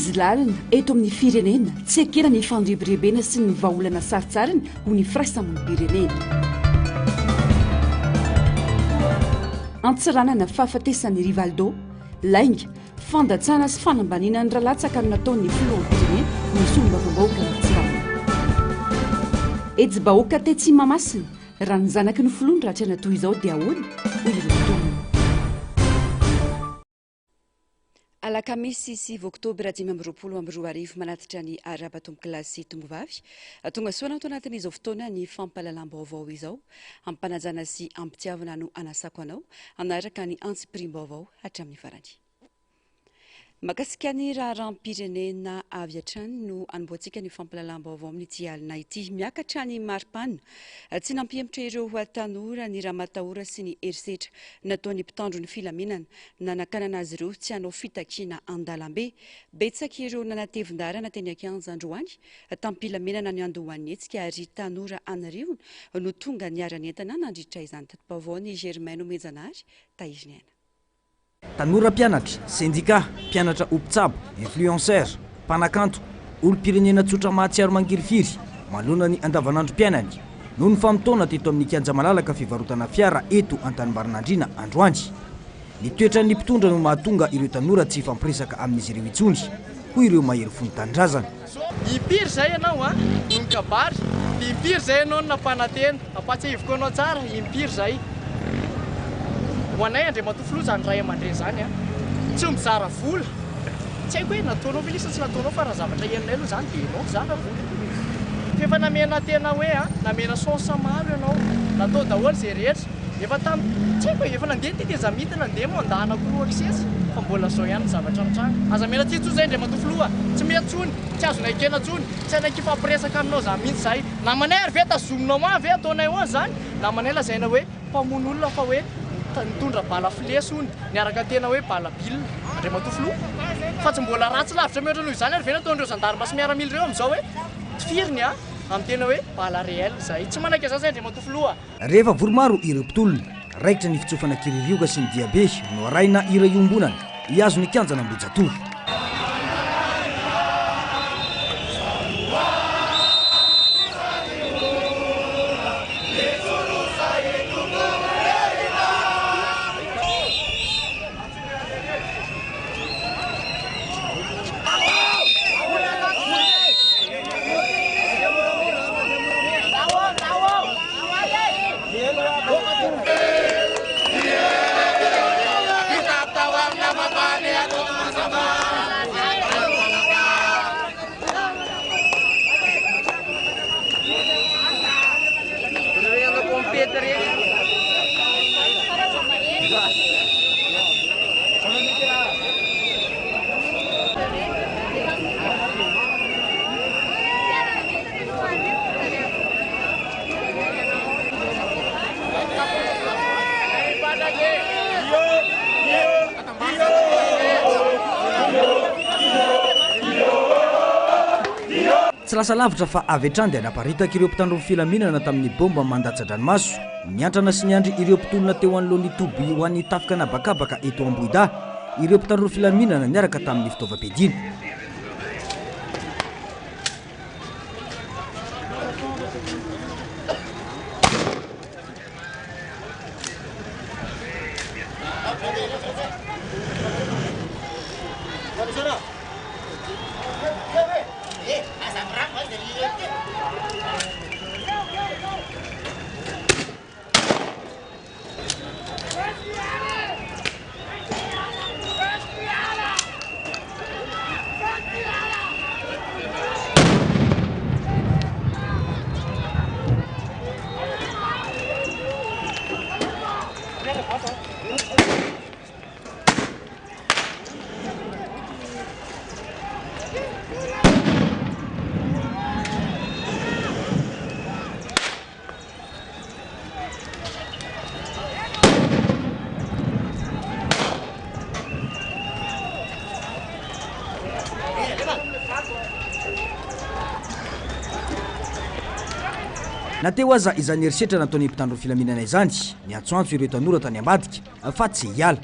izy lalina eto amin'ny firenena tsy akena ny fandribirebena sy ny vahaolana saritsariny ho ny firaisamo'ny pirenena antsiranana fahafatesany rivaldo lainga fandatsana sy fanambaniana ny rahalatsaka no nataon'ny filohan'ny pirenena ny solombavam-bahoaka ny tsirana etsy-bahoaka tetsy mamasina raha ny zanaky ny filoany raha tsy anatoy izao dia ahoana ho ilotonona alakamisy 6 oktobra 2020 manatitra ny arabatombokilasy tombovavy tonga soana ato anatin'izao fotoana ny fampahalalam-baovao izao ampanajana sy ampitiavana no anasako anao anaraka ny antsipirim-baovao hatramin'ny farany makasikany raharam-pirenena avy hatrany no anomboantsika ny fampahalalam-baovao amin'ny tialina ity miakatra ny maripana tsy nampiembotra ireo tanora ny rahamatahora sy ny herisetra nataon'ny mpitandro ny filaminana nanakanana azy ireo tsy hanao fitakiana an-dalambe betsaka ireo nanatevin-darana teny Ankianja androany tamin'nympilamenana ny andohany hetsika ary tanora anariona no tonga niarany entana nandritra izany tatim-baovao ny Germain Omenjanary Taiziniana. Tanora mpianatra, syndicat, mpianatra ompitsabo, influenceur, mpanakanto, olo-pirenena tsotra mahatsiaro mangirifiry, malona ny andavanandro mpiainany, no ny famotona teto amin'ny kianja malalaka fivarotana fiara eto Antanimbaranandriana androany. Ny toetran'ny mpitondra no mahatonga ireo tanora tsy fampiresaka amin'izy ireo itsony, hoy ireo mahery fony tanindrazana. Impiry zay ianao nohon kabary, impiry zay ianao nampanantena, apatsahivoko anao tsara, impiry zay. Ho anay Andriamatofilo zany ray aman-dreny zany tsy mizara vola tsy haiko hoe nataonao vilisa tsy nataonao fa raha zavatra henonay aloha zany dia ianao zara vola efa namena tena hoe namena sonsa maro ianao natao daholo zay rehetra efa tsy haiko hoe efa nandeha ty teza mity nandeha mo andahana koa akisesy fa mbola zao ihany zavatra mitranga aza mena tsy zay Andriamatofilo tsy metsony tsy azonay kena tsony tsy anay kifampiresaka aminao zany mihitsy zay namanay ary ve tazominao ma ve ataonay oa zany namanay lazaina hoe mpamono olona fa hoe nitondra bala filesony niaraka tena hoe bala bilina Andriamatofilo fa tsy mbola ratsy lavitra mihoatra noho izany ary ve nataondreo zandarima sy miaramila ireo amin'izao hoe tifiriny amin'ny tena hoe bala réel zay tsy manaiky zay Andriamatofilo rehefa voromaro ireo mpitolona raikitra ny fitsofana kiririoka sy ny diabe no araina ira iombonana hiazo ny kianjana ambojatovo. Tsy lasa lavitra fa avy hatrany dia naparitaka ireo mpitandro filaminana tamin'ny bomba mandatsa-dranomaso niantrana sy niandry ireo mpitolona teo anoloan'ny toby ho an'ny tafika nabakabaka eto Ambohida ireo mpitandro filaminana niaraka tamin'ny fitaovam-piadiana. Nateo aza izany herisetra nataon'ny mpitandro filaminana izany ny antsoantso ireo tanora tany ambadika fa tsy hiala.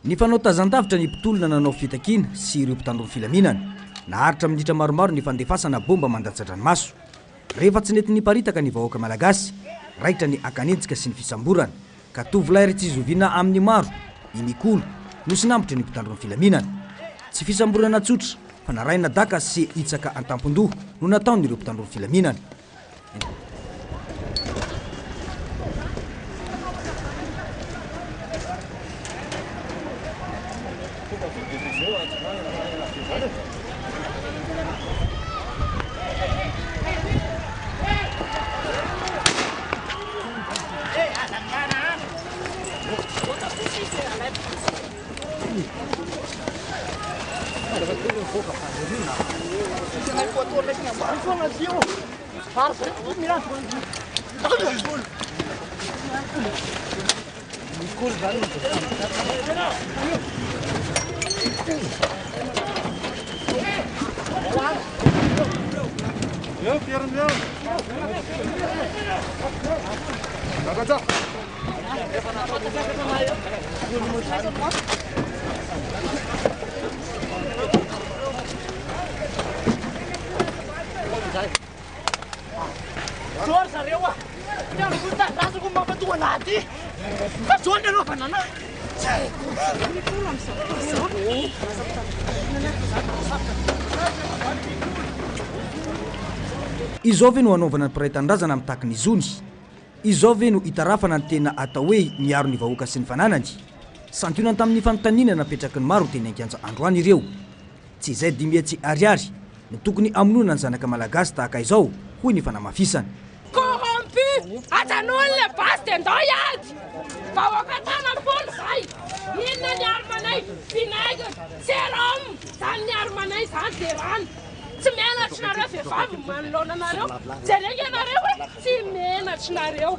Ny fanao tazan-davitra ny mpitolona nanao fitakina sy ireo mpitandron'ny filaminana naharitra minitra maromaro ny fandefasana bomba mandatsa-dranomaso. Rehefa tsy nety niparitaka ny vahoaka malagasy, raitra ny akanenjika sy ny fisamborana ka tovolahy tsy zoviana amin'ny maro ny Nikolo no sinambitra ny mpitandron'ny filaminana. Tsy fisamborana tsotra fa naraina daka sy hitsaka an-tampon-doha no nataon'ireo mpitandron'ny filaminana. Izao ve no hanaovana ny mpiray-tanindrazana amin'ny tahaka ny izony? Izao ve no hitarafana ny tena atao hoe miaro ny vahoaka sy ny fananany? Santionany tamin'ny fanontaniana napetraky ny maro teny ankianja androany ireo. Tsy izay dimietsy ariary no tokony amonoana ny zanaka malagasy tahaka izao hoy ny fanamafisana. Corrompu! Atan'olona basy dia ndao iady! Vahoaka tanam-polo zay! Inona ny armanay? Vinaigre, sérum! Zany ny armanay zany dia rano! Tsy menatry nareo vehivavy manoloana anareo. Jerena ianareo hoe tsy menatry nareo.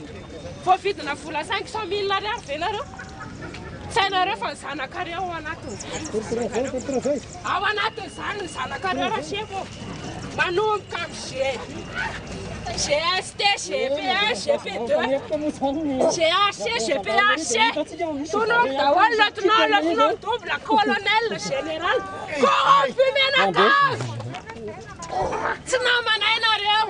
Voavidina vola 500 000 ariary ve nareo? Tsy hainareo fa ny zanakareo ao anatin'izany. Ao anatin'izany ny zanakareo rasefo. Manomboka amin'ny GST, GPA, GP2, GHC, GPHC. Tonombo daholo loatinao double colonel le général. Corrompu menaka! Tsy namanay nareo!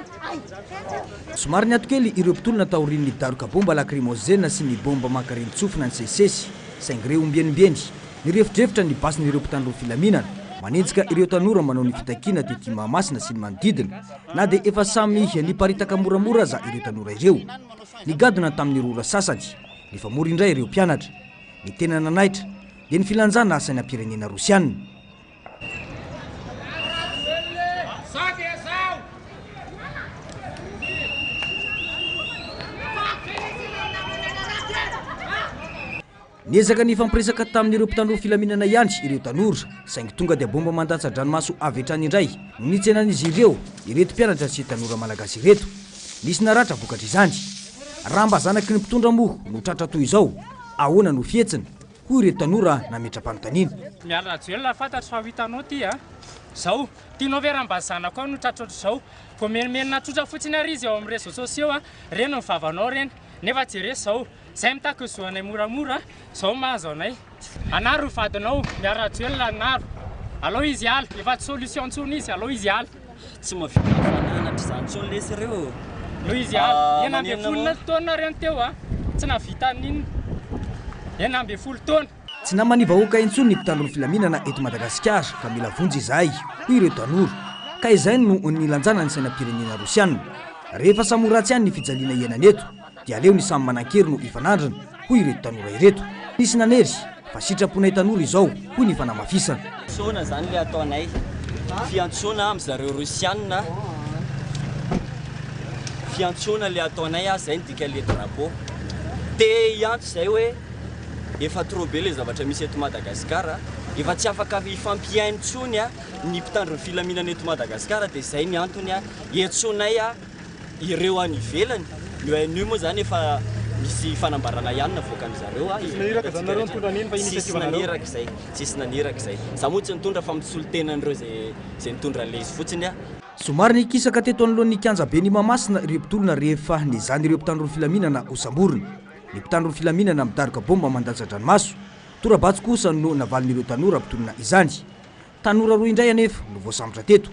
Somary ny atokely ireo mpitolona taorian'ny daroka bomba lacrymogène sy ny bomba makareny tsofina ny sesesy saingy ireo ombienimbeny nirefitrefitra ny basin'ireo mpitandron'ny filaminana manenjika ireo tanora manao ny fitakiana tety Mahamasina sy ny manodidina na dia efa samy niparitaka moramora za ireo tanora ireo. Nigadona tamin'ny rora sasany nefa mora indray ireo mpianatra. Ny tena nanaitra dia ny filanjana asain'ny am-pirenena Rosiana. Niezaka ny fampiresaka tamin'ireo mpitandron'ny filaminana ihany ireo tanora saingy tonga dia bomba mandatsa-dranomaso avy hatrany indray no nitsenan'izy ireo ireto mpianatra sy tanora malagasy ireto. Nisy naratra vokatra izany. Raha mba zanaky ny mpitondra moa no tratra toy izao, ahoana no fietsiny hoy ireto tanora nametra-panontaniana. Miala joelona fantatro fa hitanao ty zao tianao ve raha mba zanako ao no tratra ohatr'izao vo menimenina tsotra fotsiny ary izy ao amin'ny réseaux sociaux reny ny vavanao reny nefa jere zao zay mitako zoanay moramora zao mahazo anay anaro vadinao miara joelona anaro aloha izy ala efa tsy solution ntsony izy aloha izy ala tsy mavita fananatra zany tsony lesy ireo aloha izy ala ena ambe folona taona reny teo tsy navita ninona ena ambe folo taona. Tsy namany vahoaka intsony ny mpitandron'ny filaminana eto Madagasikara ka mila vonjy izahay hoy ireo tanora ka izay no nilanjana ny sainam-pirenena Rosiana. Rehefa samy ratsy ihany ny fijaliana ienany eto dia aleo ny samy manan-kery no ifanandrana hoy ireto tanora ireto. Nisy nanery fa sitraponay tanora izao hoy ny fanamafisana. Sona zany le ataonay fiantsona amin'zareo Rosiana, fiantsona le ataonay zay ndika le drapeau te iantso zay hoe efa trop be le zavatra misy eto Madagasikara, efa tsy afaka ifampiainy tsony ny mpitandron'ny filaminana eto Madagasikara dia zay ny antony etsonay ireo any ivelany. Ny ONU moa zany efa misy fanambarana ihany navoakan'zareo tsisy naniraka zay za moa tsy nitondra fa mitsolo tenan'ireo zay nitondra le izy fotsiny. Somary nikisaka teto anoloan'ny kianja be ny Mahamasina ireo mpitolona rehefa nizany ireo mpitandron'ny filaminana ho samborina. Ny mpitandron'ny filaminana midaroka bomba mandatsa-dranomaso torabatsy kosa no navalon'ireo tanora mpitolona izany. Tanora roa indray anefa no voasambotra teto,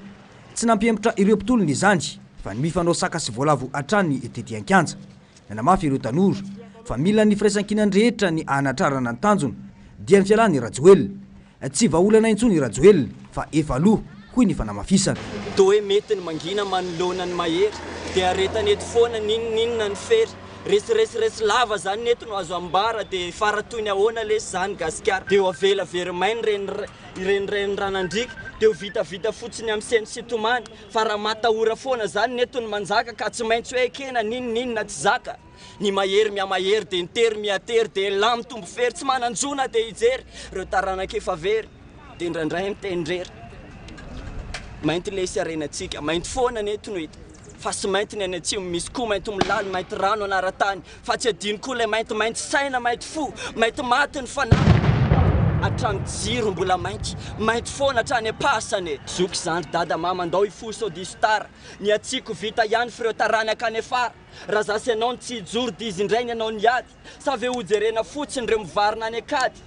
tsy nampiembotra ireo mpitolona izany fa mifanao saka sy voalavo hatrany etety Ankanja. Nanamafy ireo tanora fa mila ny firaisan-kinany rehetra ny anatrarana ny tanjona dia ny fialany Rajoelina. Tsy vaolana intsony Rajoelina fa efa aloha hoy ny fanamafisana. Toa hoe mety ny mangina manoloana ny mahery dia aretany eto foana ninninina ny fery. Resy lava zany neto no azo ambara dia faratoy ny ahoana lesy zany gasikara dia ho avela verimainy reny ranandrika dia ho vitavita fotsiny amin'ny seny sitomany fa raha matahora foana zany neto ny manjaka ka tsy maintsy hoe kena ninninina tsy zaka. Ny mahery miamahery dia nitery miatery dia lamy tombo fery tsy mananjona dia hijery reo taranaka efa very dia indraindray mitendrery. Mainty lesy arenatsika mainty foana neto no hita fa sy mainty ny any atsimo misy koa mainty milalo mainty rano anaratany fa tsy adino koa ilay mainty saina mainty fo mainty maty ny fanahy hatrany jiro mbola mainty foana hatrany apasany zoky zany dada mama andao hifoso audistara ny atsiko vita ihany fireo tarany akany afara raha zasy ianao ny tsy hijoro dia izy indray ny ianao ny ady sa ve hojerena fotsiny ireo mivarina any akady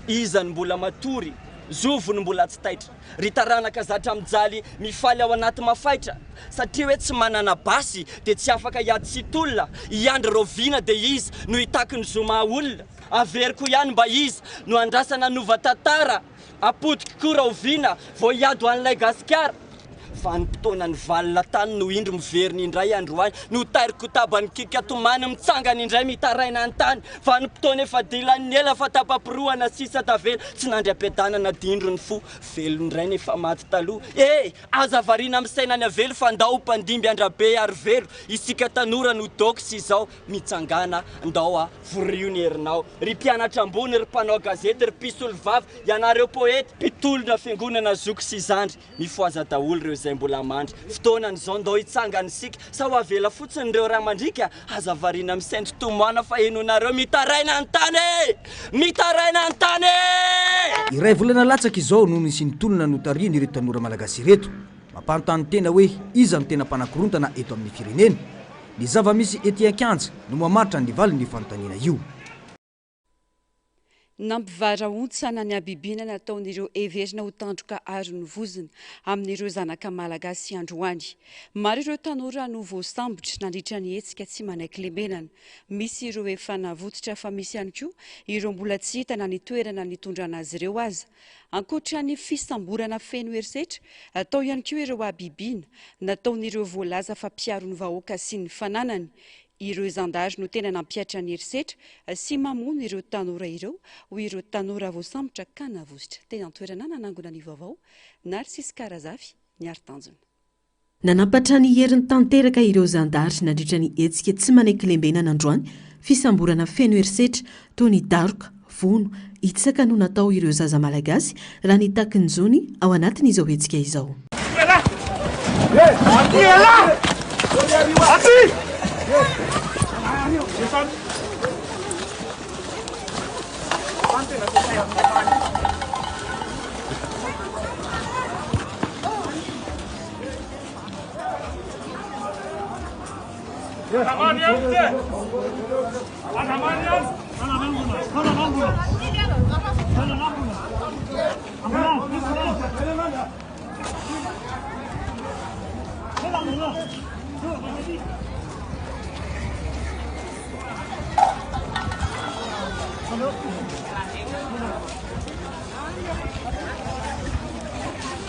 izany mbola matory zovony mbola tsy taitra ry taranaka zatra mijaly mifaly ao anaty mafaitra satria hoe tsy manana basy dia tsy afaka hiady sitolona iandry roviana dia izy no hitaky ny zoma olona averiko ihany mba izy no andrasana nova tantara apodiky koa roviana vao hiady ho an'ilay gasikara fa ny mpitona ny valina tany no indro miveriny indray androany no tairiko tabany kika tomany mitsangany indray mitaraina an-tany fa ny mpitona efa dilany ela fa tapapiroana sisa tavela tsy nandri-ampiadanana dindro ny fo velo indray nefa maty taloha aza variana amin'ny sainany avelo fa ndao mpandimby andrabe ary velo isika tanora no doksy izao mitsangana ndao a vorio ny herinao ry mpianatra ambony ry mpanao gazety ry pisolo vavy ianareo poety mpitolona fiangonana zoky sy zandry mifoaza daholo reo zay mbola mandry fotoanany zao ndao hitsangany sika sa ho avela fotsiny reo raha mandrika aza variana amin'ny sainty tomoana fa henonareo mitaraina ny tany iray volana latsaka izao no nisy nitolona no tariany ireo tanora malagasy reto mampanontany tena hoe iza no tena mpanakorontana eto amin'ny firenena. Ny zava-misy ety Ankanja no mamaritra ny valiny ny fanontaniana io. Nampivaraontsana ny abibina nataon'ireo everina ho tandroka ary ny voziny amin'ireo zanaka malagasy androany. Maro ireo tanora no voasambotra nandritra ny hetsika tsy manaiky lembenana. Misy ireo efa navototra fa misy ihany koa ireo mbola tsy hitana ny toerana nitondrana azy ireo aza. Ankoatra ny fisamborana feno herisetra, atao ihany koa ireo abibina nataon'ireo voalaza fa mpiaro ny vahoaka sy ny fananany. Ireo zandary no tena nampiatra ny herisetra sy mamono ireo tanora ireo ho ireo tanora voasambotra ka navozotra. Teny an-toerana nanangona ny vaovao Narcisse Karazafy ny Artanjona. Nanampatra ny herin'ny tanteraka ireo zandary nandritra ny hetsika tsy manaiky lembenana androany fisamborana feno herisetra toy ny daroka, vono, hitsaka no natao ireo zaza malagasy raha nitaky ny zony ao anatiny izao hetsika izao.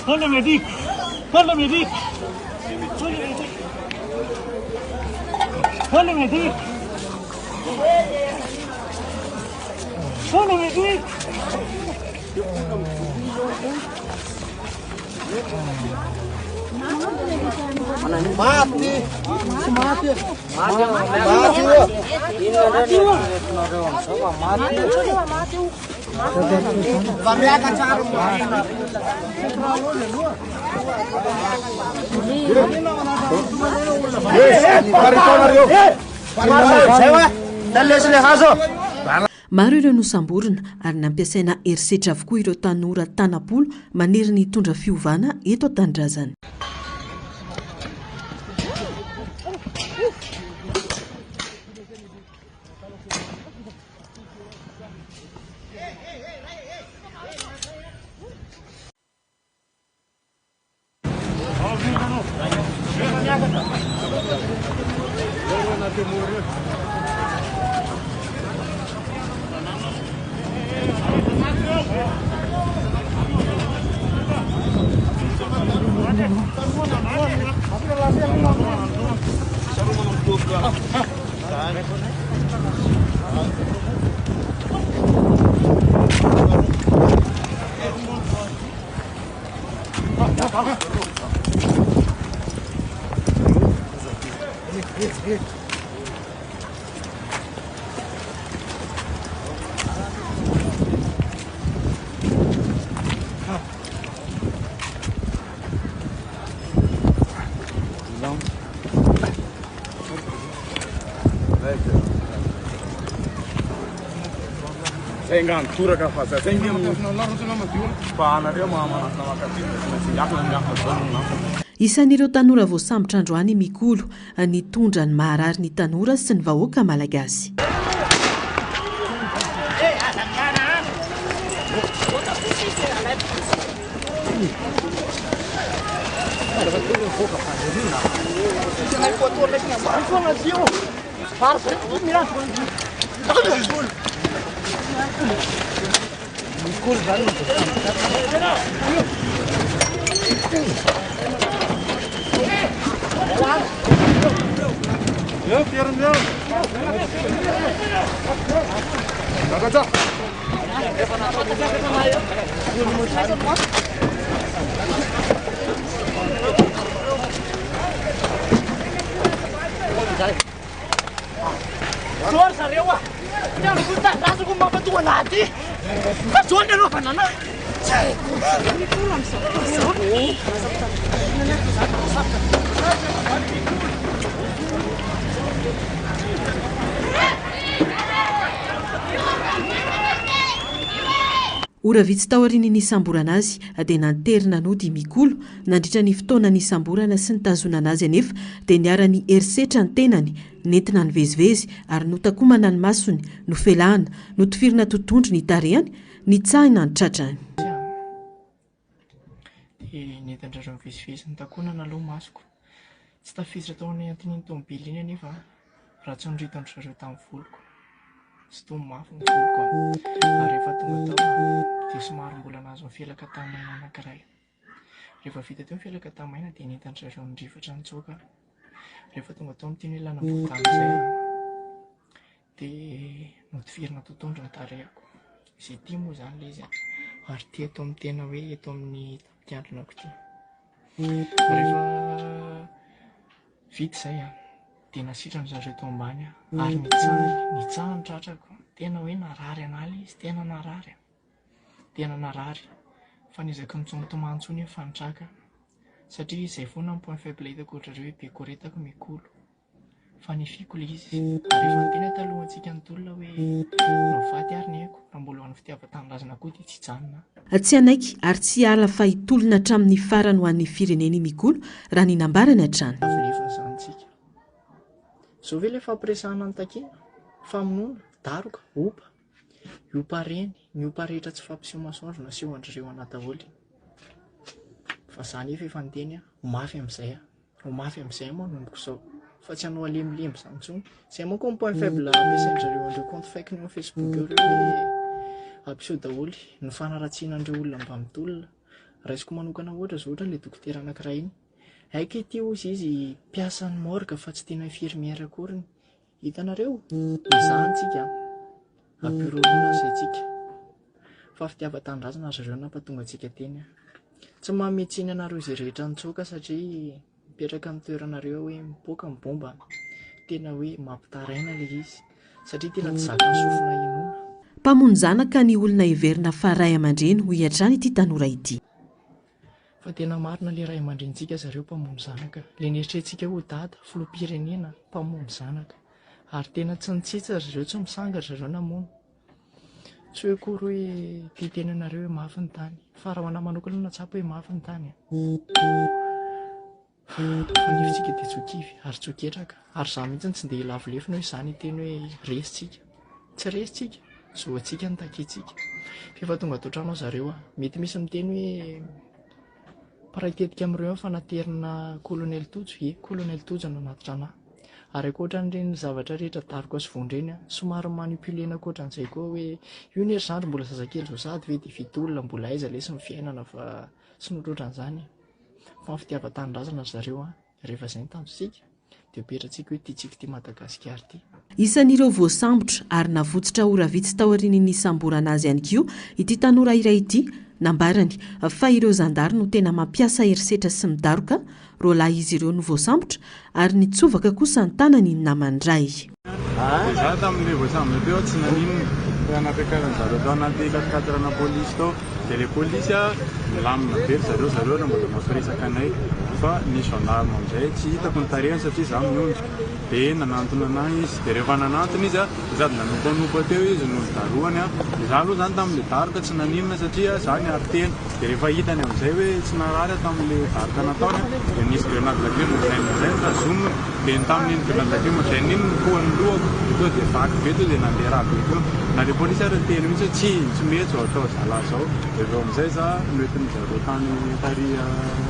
Hola medic, hola medic, hola medic, hola medic. Mati, mati, Maro ireo nosamborina ary nampiasaina herisetra avokoa ireo tanora tanapolo maniry ny tondra fiovana eto an-tanindrazana. Isan'ireo tanora voasambotra androany Mikolo nitondra ny maharary ny tanora sy ny vahoaka malagasy. Ora vitsy tao aoriany nisamborana azy dia nanterina nody Mikolo nandritra ny fotoana nisamborana sy nitazonana azy anefa dia niara-ny herisetra ny tenany nentina ny vezivezy ary notakomana ny masony no felahana notifirina totondro ny tarehany ny tsahina ny tratrany. Nentin-drareo mivezivezy nitakonana aloha masoko tsy tafiditra tao any antin'iny tomobily iny anefa raha tsy nritandro zareo tamin'ny voloko sy tomy mafy ny voloko ary rehefa tonga tao dia somary mbola nahazo ny felaka tamaina anankiray. Rehefa vita teo ny felaka tamaina dia nentin-dry zareo nirifatra nitsoaka. Rehefa tonga tao amin'ny teny lana votany izay dia notifirina totondro ny tarehako izay tia moa izany ilay izy ary tia eto amin'ny tena hoe eto amin'ny mpiandronako ity. Rehefa vita izay dia nasitrany zareo tao ambany ary nitsaha ny tratrako. Tena hoe narary an'ala izy, tena narary. Tena narary fa nizaka mitsomotomantsony hoe fanitraka satria izay foana ny point faible hitako ohatrareo hoe be koretako Mikolo fa nifiko ilay izy. Rehefa niteny talohantsika ny tolona hoe novaty ary ny haiko raha mbola ho an'ny fitiavan-tanindrazana koa dia tsy hijanona. Tsy anaiky ary tsy ala fa hitolona hatramin'ny farany ho an'ny fireneny Mikolo raha ny nambarany hatrany. Avolefana izanyntsika. Zao ve ilay fampiresahana ny takena, famonoana, daroka, opa, iopa reny, ny opa rehetra tsy fampiseho masoandro na seho andryreo anataholy. Fa izany efa niteny ho mafy amin'izay moa nomoko izao. Fa tsy hanao alemilemy izany intsony. Izay moa koa ny point faible ampiasain'izareo an'ireo compte fake ny Facebook eo hoe ampiseho daholo ny fanaratsian'andreo olona mba mitolona. Raisiko manokana ohatra zao ohatra ilay dokotera anankiray iny. Haika ity ozy izy mpiasan'ny morgue fa tsy tena infirmière akory. Hitanareo? Izantsika ampiroana izay tsika. Fa fitiavan-tanindrazana zareo nampatonga antsika teny. Tsy mametsiny anareo izay rehetra nitsoaka satria mipetraka amin'ny toeranareo hoe mipoaka ny bomba. Tena hoe mampitaraina ilay izy satria tena tsy zaka ny sofina inoana. Mpamono zanaka ny olona heverina fa ray aman-dreny ho hiatrany ity tanora ity. Fa tena marina ilay ray aman-drenitsika zareo mpamono zanaka. Ilay nieritrerentsika ho dada, filoham-pirenena, mpamono zanaka. Ary tena tsy nitsitsa zareo, tsy misanga zareo namono. Tsy hoe akory hoe tia tenanareo hoe mafy ny tany. Fa raha ho anahy manokana natsapa hoe mafy ny tany. Fanifitsika dia tsokivy ary tsoketraka. Ary izaho mihitsy tsy dia lavolefina hoe izany teny hoe resitsika. Tsy resitsika, zoantsika ny takentsika. Fa efa tonga ato an-trano zareo mety misy miteny hoe Paritetika amin'ireo fanaterina colonel Tojo, colonel Tojo no natitra anahy. Ary akoatra n'ireny zavatra rehetra daroko sy vondreny somary manipulena akoatra an'izay koa hoe io ny ery zandry mbola zazakely zao sady hoe dia vita olona mbola aiza lesy ny fiainana fa sy notroatran'izany fa ny fitiavan-tanindrazana zareo rehefa izay ny tanjosika dia petratsika hoe tiatsika ty Madagasikara ty. Isan'ireo voasambotra ary navotsitra ora vitsy tao aorian'ny isamborana azy ihany koa ity tanora iray ity nambarany fa ireo zandary no tena mampiasa herisetra sy midaroka ro lahy izy ireo no voasambotra ary nitsovaka kosa ny tanany ny namandray. Za tamin'ilay voasambotra teo tsy naninona anampekaran'zareo tao anaty katikatrana polisy tao dia ilay polisy milamina be zareo no mbola mampiresaka anay fa ny gendarme amin'izay tsy hitako ny tarehany satria za miondrika dia nanantona anahy izy dia rehefa nanantona izy sady nanompanopa teo izy no daroany dia za aloha zany tamin'ilay daroka tsy naninona satria za ny ary-tena dia rehefa hitany amin'izay hoe tsy narary tamin'ilay daroka nataony dia nisy grenade lacrymogène izay nitazominy dia tamin'iny grenade lacrymogène iny nikohan'ny lohako to dia vaky be to dia nandeha raha be teo na ilay polisy ary teny mihitsy tsy mety zao atao zalahy zao dia eo amin'izay za noentin'ny zareo tany tary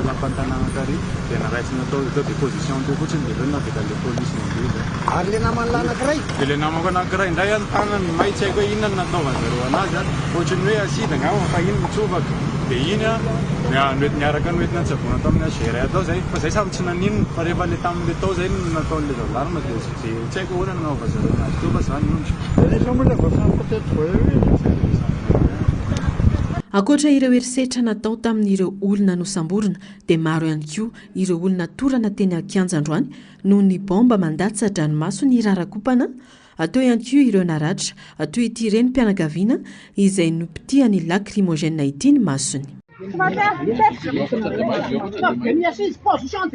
lampantanàna tary dia naraitsy natao tao dia position teo fotsiny dia reo navita ilay polisy nandeha. Ary le namany anankiray dia ilay namako anankiray indray ny tanany may tsy haiko hoe inona no nataovan'zareo anazy ohatrany hoe asida ngamba fa iny mitsovaka dia iny niaraka noentina nitsavona tao amin'ny agéra atao zay fa zay samy tsy naninona fa rehefa le tamin'le tao zay no nataon'le gendarme dia tsy haiko hoana nanaovazareo anazy teo fa za niondry. Akoatra ireo herisetra natao tamin'ireo olona nosamborina dia maro ihany koa ireo olona torana teny Ankianjandroany noho ny bomba mandatsy dranomaso ny rarakopana atao ihany koa ireo naratra atao ity reny mpianakaviana izay nopitiany lacrymogène ity ny masony. Position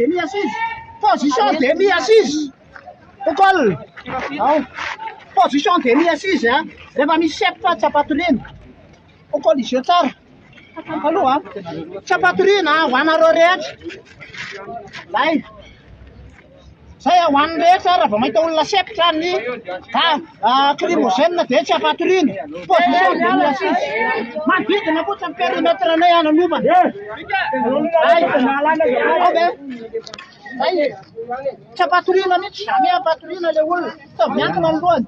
de mis assise rehefa misy sepotra tsy apatoriana izy eo tsara aloha tsy apatoriana ho anareo rehetra zay ho an'ny rehetra raha vao mahita olona sepotra ny lacrymogène dia tsy apatoriana. Position de mis assise manodidina fotsiny périmètre anay ananovana tsy apatoriana mihitsy jamais apatoriana le olona fa miankina ny lohany.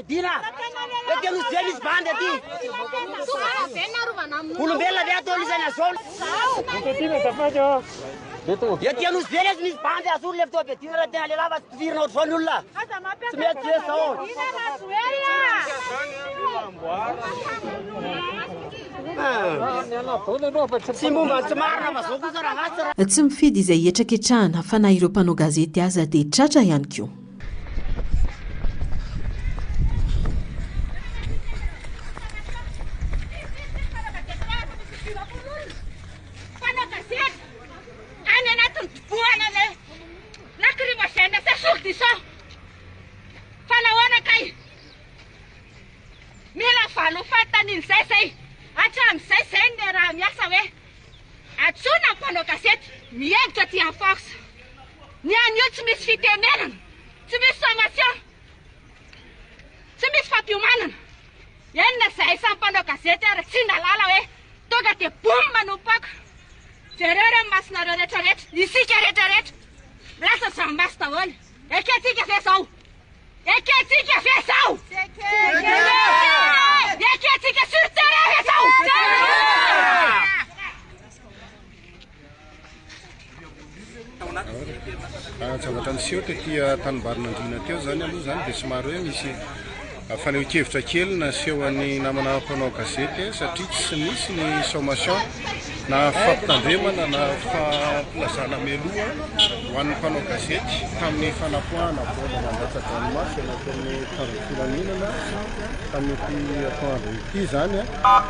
Dina, perché non si sbande di? Olombelona ve atolisana zao. Ya dia nos velhos me sbande azul lefto betina la tena leva virna otrolula. Tsy mety zao. Tsy mifidy izay etraketrahana fa na ireo mpanao gazety aza dia tratra ihany koa. Mila falofatany zay hatramin'izay zay ny raha miasa hoe atsona ny mpanao gazety mihevitra ty en force ny an'io tsy misy fitemenana tsy misy sommation tsy misy fampiomanana enina zay samy mpanao gazety ary tsy nalala hoe tonga dia boum manompoaka jereo reo masinareo rehetrarehetra isika rehetrarehetra lasa zamaso daholo eketsika ve zao eketsika ve zao eketsika sur terrain ve zao zavatra niseho tety tanimbary-mandrina teo zany aloha zany dia somary hoe misy fanehon-kevitra kely naseho an'ny namana mpanao gazety satria tsy misy ny sommation na fampitandremana na fampilazana meloa ho an'ny mpanao gazety tamin'ny fanapoahana bola mandatsaranomasy anatin'ny tanjofilaminana tamin'ity atoandro ity zany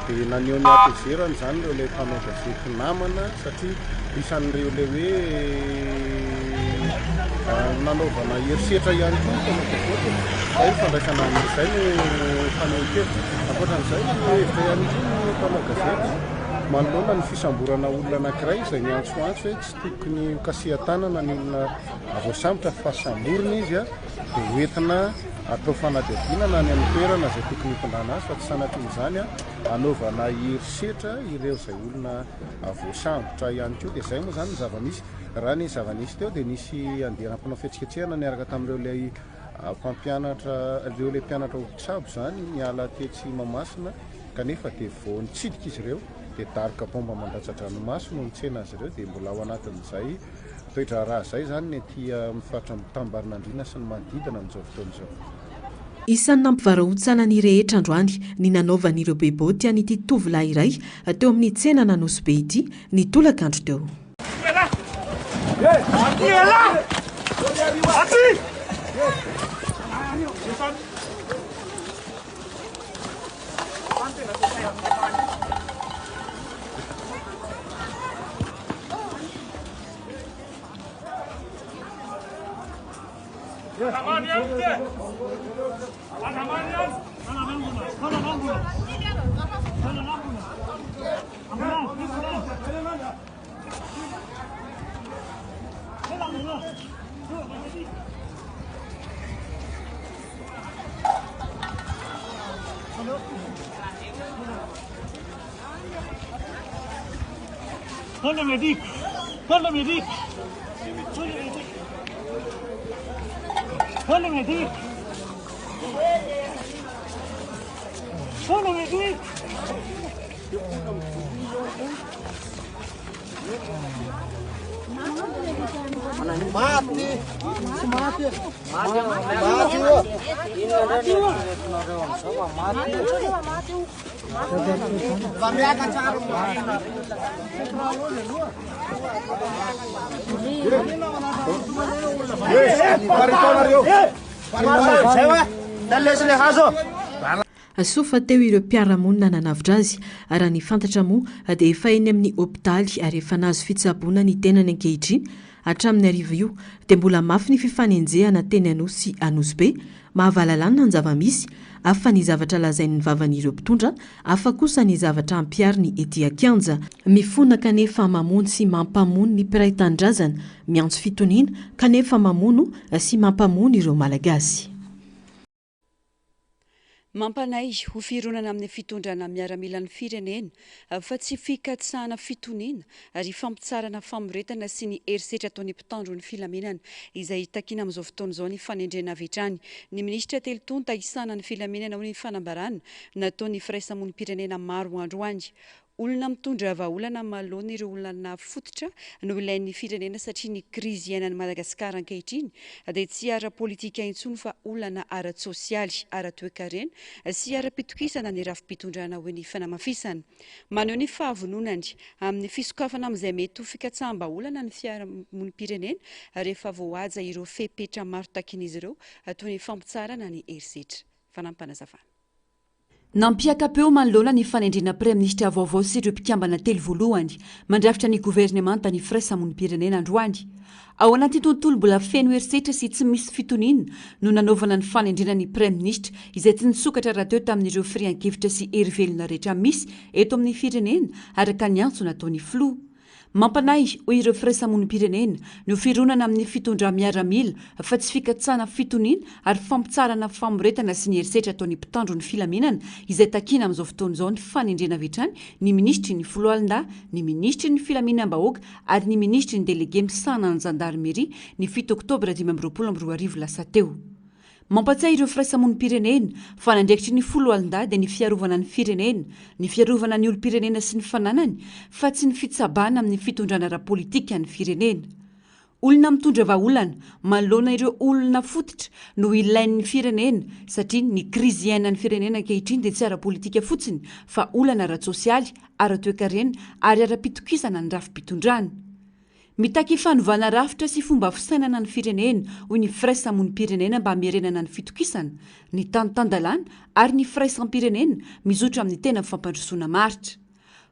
dia naneho ny apezerany zany reo ilay mpanao gazety namana satria isan'ireo le hoe nanaovana herisetra ihany koa mpanao gazety zay fandraisana amin'izay no fanehonkevitra ankoatran'izay hevitra ihany koa ny mpanao gazety manoloana ny fisamborana olona anankiray izay miantsoantso hoe tsy tokony kasihan-tanana ny olona voasambotra fahasamborina izy dia hoentina atao fanadihadiana na ny amin'ny toerana izay tokony hitondrana azy fa tsy sanatr'izany anaovana herisetra ireo izay olona voasambotra ihany koa dia izay moa zany ny zava-misy raha ny zava-nisy teo dia nisy andiana-mpanao fihetsiketsehana niaraka tamin'ireo ilay mpampianatra ireo ilay mpianatra otsabo zany niala tetsy Mahamasina kanefa dia vao nitsidika izy ireo dia daroka bomba mandatsadranomaso no nitsena azy ireo dia mbola ao anatin'izay toetra raha zay zany ny aty mifaritra tambarinandriana sy ny manodidina amin'izao fotoan'izao. Isan'ny nampivarahontsana ny rehetra androany ny nanaovan'ireo beboty an'ity tovolahy iray teo amin'ny tsena Nanosy be ity ny tolakandro teo. Quando mi dico, quando mi dico, quando mi dico, quando mi dico. Mati, mati, Sofa teo ireo mpiara-monina nanavitra azy raha ny fantatra moa dia efa eny amin'ny hopitaly ary efa nahazo fitsaboana ny tenany ankehitriny hatramin'ny arivo io dia mbola mafy ny fifanenjehana teny Anosy Anosy be mahavalalana ny zava-misy afa ny zavatra lazain'ny vavan'ireo mpitondra afa kosa ny zavatra ampiary ny ety Kianja mifona kanefa mamono sy mampamono ny mpiray tandrazana miantso fitoniana kanefa mamono sy mampamono ireo malagasy. Mampanay ho fironana amin'ny fitondrana miaramilan'ny firenena fa tsy fikatsahana fitoniana ary fampitsarana famoretana sy ny herisetra ataon'ny mpitandro ny filaminana izay takina amin'izao fotoan'izao ny fanendrena avy hatrany. Ny minisitra telotonta isana ny filaminana ho ny fanambarana nataon'ny firaisamonim-pirenena maro androany. Olona mitondra vahaolana manoloana ireo olona fototra no ilain'ny firenena satria ny krizy iainan'ny Madagasikara ankehitriny dia tsy ara-politika intsony fa olana ara-tsosialy, ara-toekarena sy ara-pitokisana ny rafi-pitondrana hoe ny fanamafisana. Maneho ny fahavononany amin'ny fisokafana amin'izay mety ho fikatsaham-baholana ny fiarahamonim-pirenena rehefa voahaja ireo fepetra maro takin'izy ireo toy ny fampitsarana ny herisetra. Fanampanazavana. Nampiakapeo manoloana ny fanendrena praiministra vaovao sy ireo mpikambana telo voalohany mandrafitra ny governemanta ny firaisamonim-pirenena androany. Ao anaty tontolo mbola feno herisetra sy tsy misy fitoniana no nanaovana ny fanendrena ny praiministra izay tsy nisokatra raha teo tamin'ireo firiankevitra sy herivelona rehetra misy eto amin'ny firenena araka ny antso nataony filoha. Mampanay ho ireo firaisamonim-pirenena no fironana amin'ny fitondra miaramila fa tsy fikatsahana fitoniana ary fampitsarana famoretana sy ny herisetra ataon'ny mpitandro ny filaminana izay takina amin'izao fotoan'izao ny fanendrena avy hatrany ny ministry ny Foloalinda, ny ministry ny filaminam-bahoaka ary ny ministry ny delege misana ny zandarmeria ny 7 oktobra 2022 lasa teo. Mampatsiahy ireo firaisamonim-pirenena fa nandraikitry ny Foloalinda dia ny fiarovana ny firenena, ny fiarovana ny olom-pirenena sy ny fananany fa tsy ny fitsabana amin'ny fitondrana ara-politika ny firenena. olona mitondra vaolana manoloana ireo olona fototra no ilain'ny firenena satria ny krizy iainan'ny firenena ankehitriny dia tsy ara-politika fotsiny fa olana ara-tsosialy ara-toekarena ary ara-pitokisana ny rafi-pitondrana mitaky fanovana rafitra sy fomba fisainana ny firenena hoy ny firaisamonim-pirenena mba hamerenana ny fitokisana ny tanotan-dalàna ary ny firaisampirenena mizotra amin'ny tena fampandrosoana maritra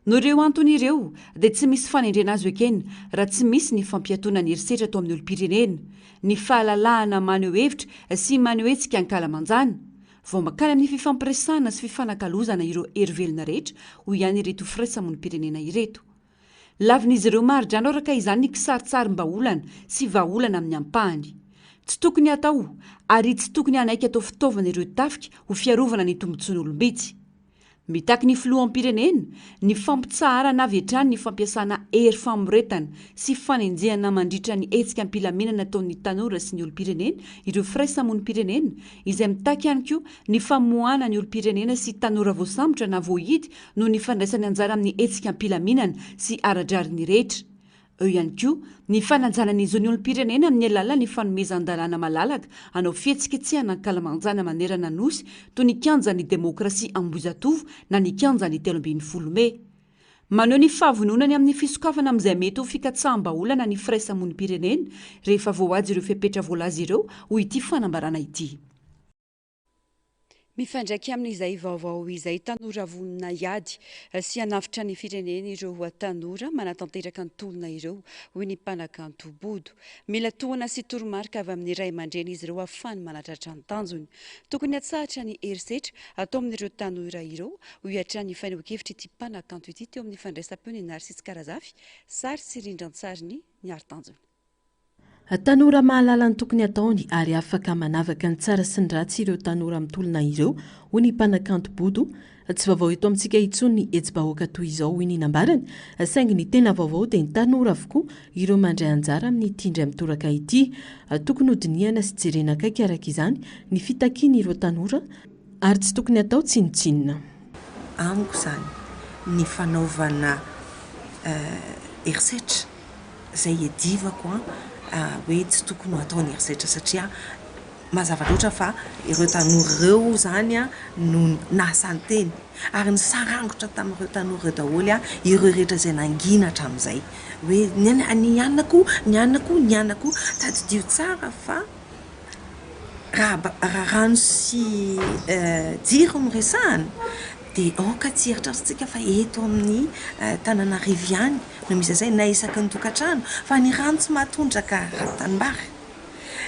no ireo antony ireo dia tsy misy fanendrena azo ekena raha tsy misy ny fampiatoana ny herisetra atao amin'ny olo-pirenena ny fahalalahana maneho hevitra sy maneho hetsika ankalamanjana vao makany amin'ny fifampiresahana sy fifanakalozana ireo herivelona rehetra hoy ihany ireto firaisamonim-pirenena ireto lavin'izy ireo maro-drano araka izany ny kisaritsarim-baolana sy vaolana amin'ny ampahany tsy tokony atao ary tsy tokony anaiky atao fitaovana ireo tafika ho fiarovana ny tombontsoan'olombitsy mitaky ny filohampirenena ny fampitsaharana avy hatrany ny fampiasana hery famoretana sy fanenjehana mandritra ny hetsika ampilaminana ataon'ny tanora sy ny olo-pirenena ireo firaisamonim-pirenena izay mitaky ihany koa ny famoahana ny olo-pirenena sy tanora voasambotra na voahidy no ny fandraisany anjara amin'ny hetsika ampilaminana sy aradrariny rehetra eo ihany koa ny fananjanan'izy ny olo-pirenena amin'ny alalany fanomezan-dalàna malalaka anao fihetsiketsehana ankalamanjana manerana nosy toy ny kianjan'ny demokrasia ambozatovo na ny kianjan'ny 30 Mey maneho ny fahavononany amin'ny fisokafana amin'izay mety ho fikatsaham-baolana ny firaisamonim-pirenena rehefa voaady ireo fepetra voalaza ireo ho ity fanambarana ity mifandraiky amin'izay vaovao izay tanora vonona iady sy hanafitra ny firenena ireo tanora manatanteraka ny tolona ireo hoy ny mpanakanto bodo mila tohana sy toromarika avy amin'ny ray aman-dreny izy ireo ahafahany manatratra ny tanjony tokony hatsahatra ny herisetra atao amin'ireo tanora ireo ho hiatrany faneho-kevitra ity mpanakanto ity teo amin'ny fandraisam-peo ny Narsisy Karazafy sary sy rindran-tsariny ny ary-tanjony tanora mahalala ny tokony ataony ary afaka manavaka ny tsara sy ny ratsy ireo tanora mitolona ireo hoy ny mpanakanto bodo tsy vaovao eto amintsika intsony ny hetsi-bahoaka toy izao hoy ny nambarany saingy ny tena vaovao dia ny tanora avokoa ireo mandray anjara amin'ny tindray mitoraka ity tokony hodiniana sy jerena akaiky araka izany ny fitakiana ireo tanora ary tsy tokony atao tsinotsinona amiko izany ny fanaovana herisetra izay edivako hoe tsy tokony ataony herisetra satria mazava loatra fa ireo tanora ireo zany no nasa ny teny ary ny sarangotra tamin'ireo tanora ireo daholo ireo rehetra izay nangina hatramin'izay hoe ny anako tadidio tsara fa raha rano sy jiro no resahana dia aoka tsy eritraritsika fa eto amin'ny Tananarivo ihany no misy izay na isaky ny tokantrano fa ny rano tsy mahatondraka tanimbary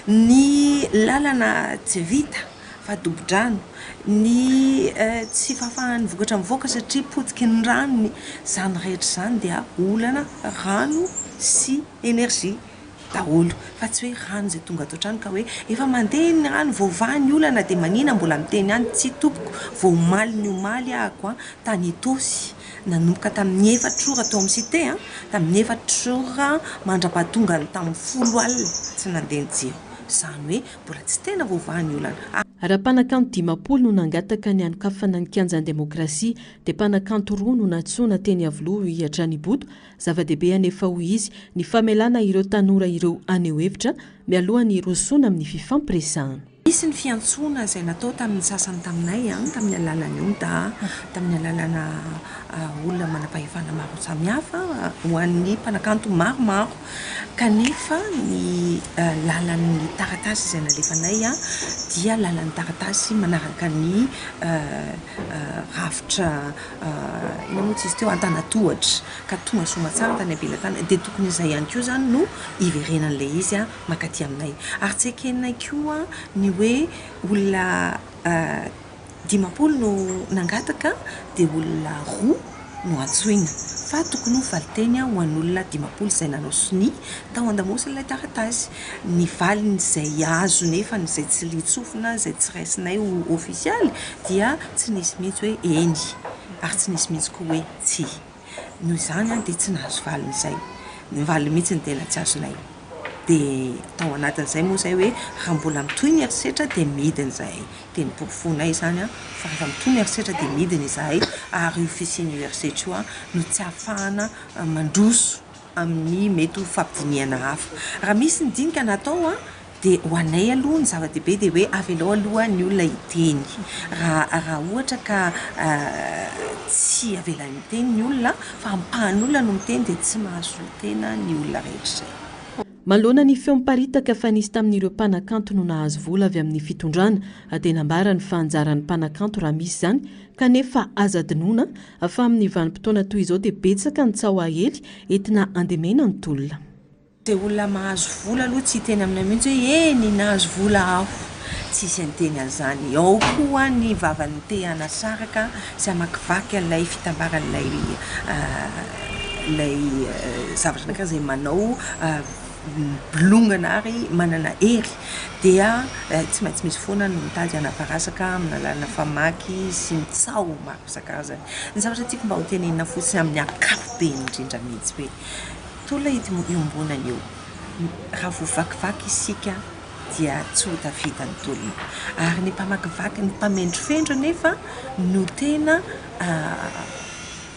ny lalana tsy vita fa dobo-drano ny tsy fahafahan'ny vokatra mivoaka satria potiky ny ranony izany rehetra izany dia olana rano sy energia daholo fa tsy hoe rano izay tonga ato trano ka hoe efa mandeha ny rano voavahy ny olana dia manina mbola miteny ihany tsy tompoko vao omaly ny omaly ahako tany Etosy nanomboka tamin'ny 4 ora tao amin'ny cité tamin'ny 4 ora mandra-pahatongany tamin'ny 10 alina tsy nandeha ny jiro izany hoe mbola tsy tena voavahy ny olana raha mpanakanto 10 no nangataka ny anokafana ny kianjan'ny demokrasia dia mpanakanto 2 no natsoana teny avoloha hiatrany bodo zava-dehibe anefa hoy izy ny famelana ireo tanora ireo aneho hevitra mialohan'ny rosoana amin'ny fifampiresahana misy ny fiantsoana izay natao tamin'ny sasany taminay tamin'ny alalany onta tamin'ny alalana olona manam-pahefana maro samihafa ho an'ny mpanakanto maromaro kanefa ny lalan'ny taratasy izay nalefanay dia lalan'ny taratasy manaraka ny rafitra ina moa tsy izy teo antanatohatra ka tonga somatsara tany abelatany dia tokony izay ihany koa izany no iverenan'ilay izy makaty aminay ary tsy ekenay koa ny hoe olona 10 no nangataka dia olona 2 no antsoina fa tokony ho valiteny ho an'olona 10 izay nanao soni tao an-damosina ilay taratasy ny valiny izay azo nefa izay tsy litsofina izay tsy raisinay ho ofisialy dia tsy nisy mihitsy hoe eny ary tsy nisy mihitsy koa hoe tsy noho izany dia tsy nahazo valiny izay ny valiny mihitsy ny tena tsy azonay dia tao anatin'izay moa izay hoe raha mbola mitohy ny herisetra dia midiny izay teny porofonay izany fa rehefa mitohy ny herisetra dia midiny izahay ary ofisian'io herisetra io no tsy ahafahana mandroso amin'ny mety ho fampidiniana hafa raha misy ny dinika natao dia ho anay aloha ny zava-dehibe dia hoe avy alao aloha ny olona hiteny raha ohatra ka tsy avelan'ny teny ny olona fa ampahan'olona no miteny dia tsy mahasolo tena ny olona rehetra izay. Maloana ny feo miparitaka fa nisy tamin'ireo mpanakanto no nahazo vola avy amin'ny fitondrana dia nambara ny fanjaran'ny mpanakanto raha misy izany kanefa aza dinoana fa amin'ny vanim-potoana toy izao dia betsaka ny tsaoahely entina andemena ny tolona. Dia olona mahazo vola aloha tsy hiteny amina mihitsy hoe eny nahazo vola aho tsisy anteny an'izany. Ao koa ny vavany te hanasaraka sy hamakivaky an'ilay fitambaran'ilay zavatra anankiray izay manao bolongana ary manana hery dia tsy maintsy misy foana no mitady hanaparasaka amin'ny alalana famaky sy mitsao maro isan-karazany. Ny zavatra tiako mba ho tenenina fotsiny amin'ny ankapobeny indrindra mihitsy hoe tolona iombonana eo raha voavakivaky isika dia tsy ho tafita ny tolona ary ny mpamakivaky ny mpamendrofendro nefa no tena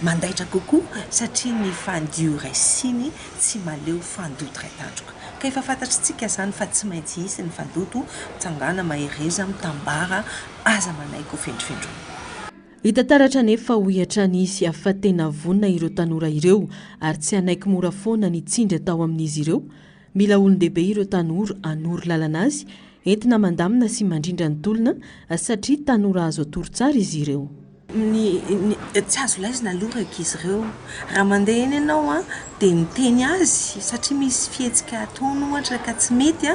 mandaitra kokoa satria ny fandio raisiny tsy maleo fandoto ray tandroka ka efa fantatritsika izany fa tsy maintsy hisy ny fandoto tsangana mahereza mitambara aza manaiko fendrofendro. Hita taratra nefa ohatra nisy afa tena vonina ireo tanora ireo ary tsy hanaiky mora foana ny tsindry atao amin'izy ireo. Mila olon-dehibe ireo tanora anory lalana azy entina mandamina sy mandrindra ny tolona satria tanora azo atoro tsara izy ireo. Tsy azo laizina aloha izy ireo raha mandeha eny ianao dia miteny azy satria misy fihetsika ataony ohatra ka tsy mety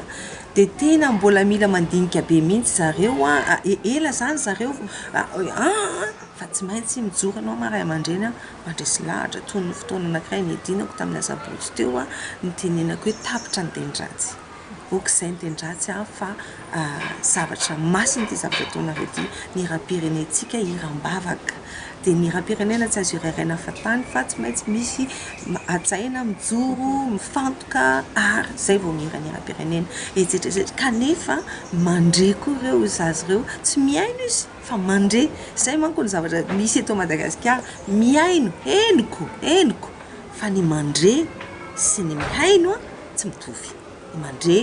dia tena mbola mila mandinika be mihitsy zareo ela zany zareo fa tsy maintsy mijoro anao maray aman-dreny mandresy lahatra toy ny fotoana anankiray ny edinako tamin'ny asabotsy teo nitenenako hoe tapitra ny teny-dratsy okizay ny teny-dratsy fa zavatra masina ty zavatra taonareo ty ny raha-pirenentsika hirambavaka dia ny raha-pirenena tsy azo irairaina fatany fa tsy maintsy misy atsaina mijoro mifantoka ary zay vao mihira ny raha-pirenena etsetrazetra kanefa mandre koa ireo zazy ireo tsy miaino izy fa mandre zay manko ny zavatra misy eto Madagasikara miaino henoko fa ny mandre sy ny mihaino tsy mitovy. Ny mandre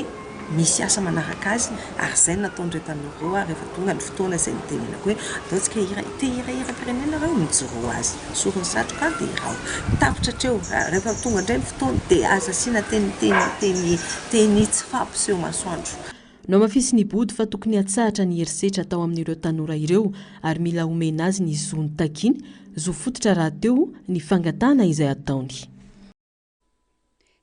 misy asa manaraka azy ary zay nataon'ireo tanora ireo rehefa tonga ny fotoana izay nitenenako hoe ataontsika hira pirenena reo mijoro azy sorony satroka dia irao tapitra treo rehefa tonga indray ny fotoana dia aza asiana teny tsy fampiseho masoandro. No mafisy ny body fa tokony hatsahatra ny herisetra atao amin'ireo tanora ireo ary mila omena azy ny zony takiny zo fototra raha teo ny fangatana izay ataony.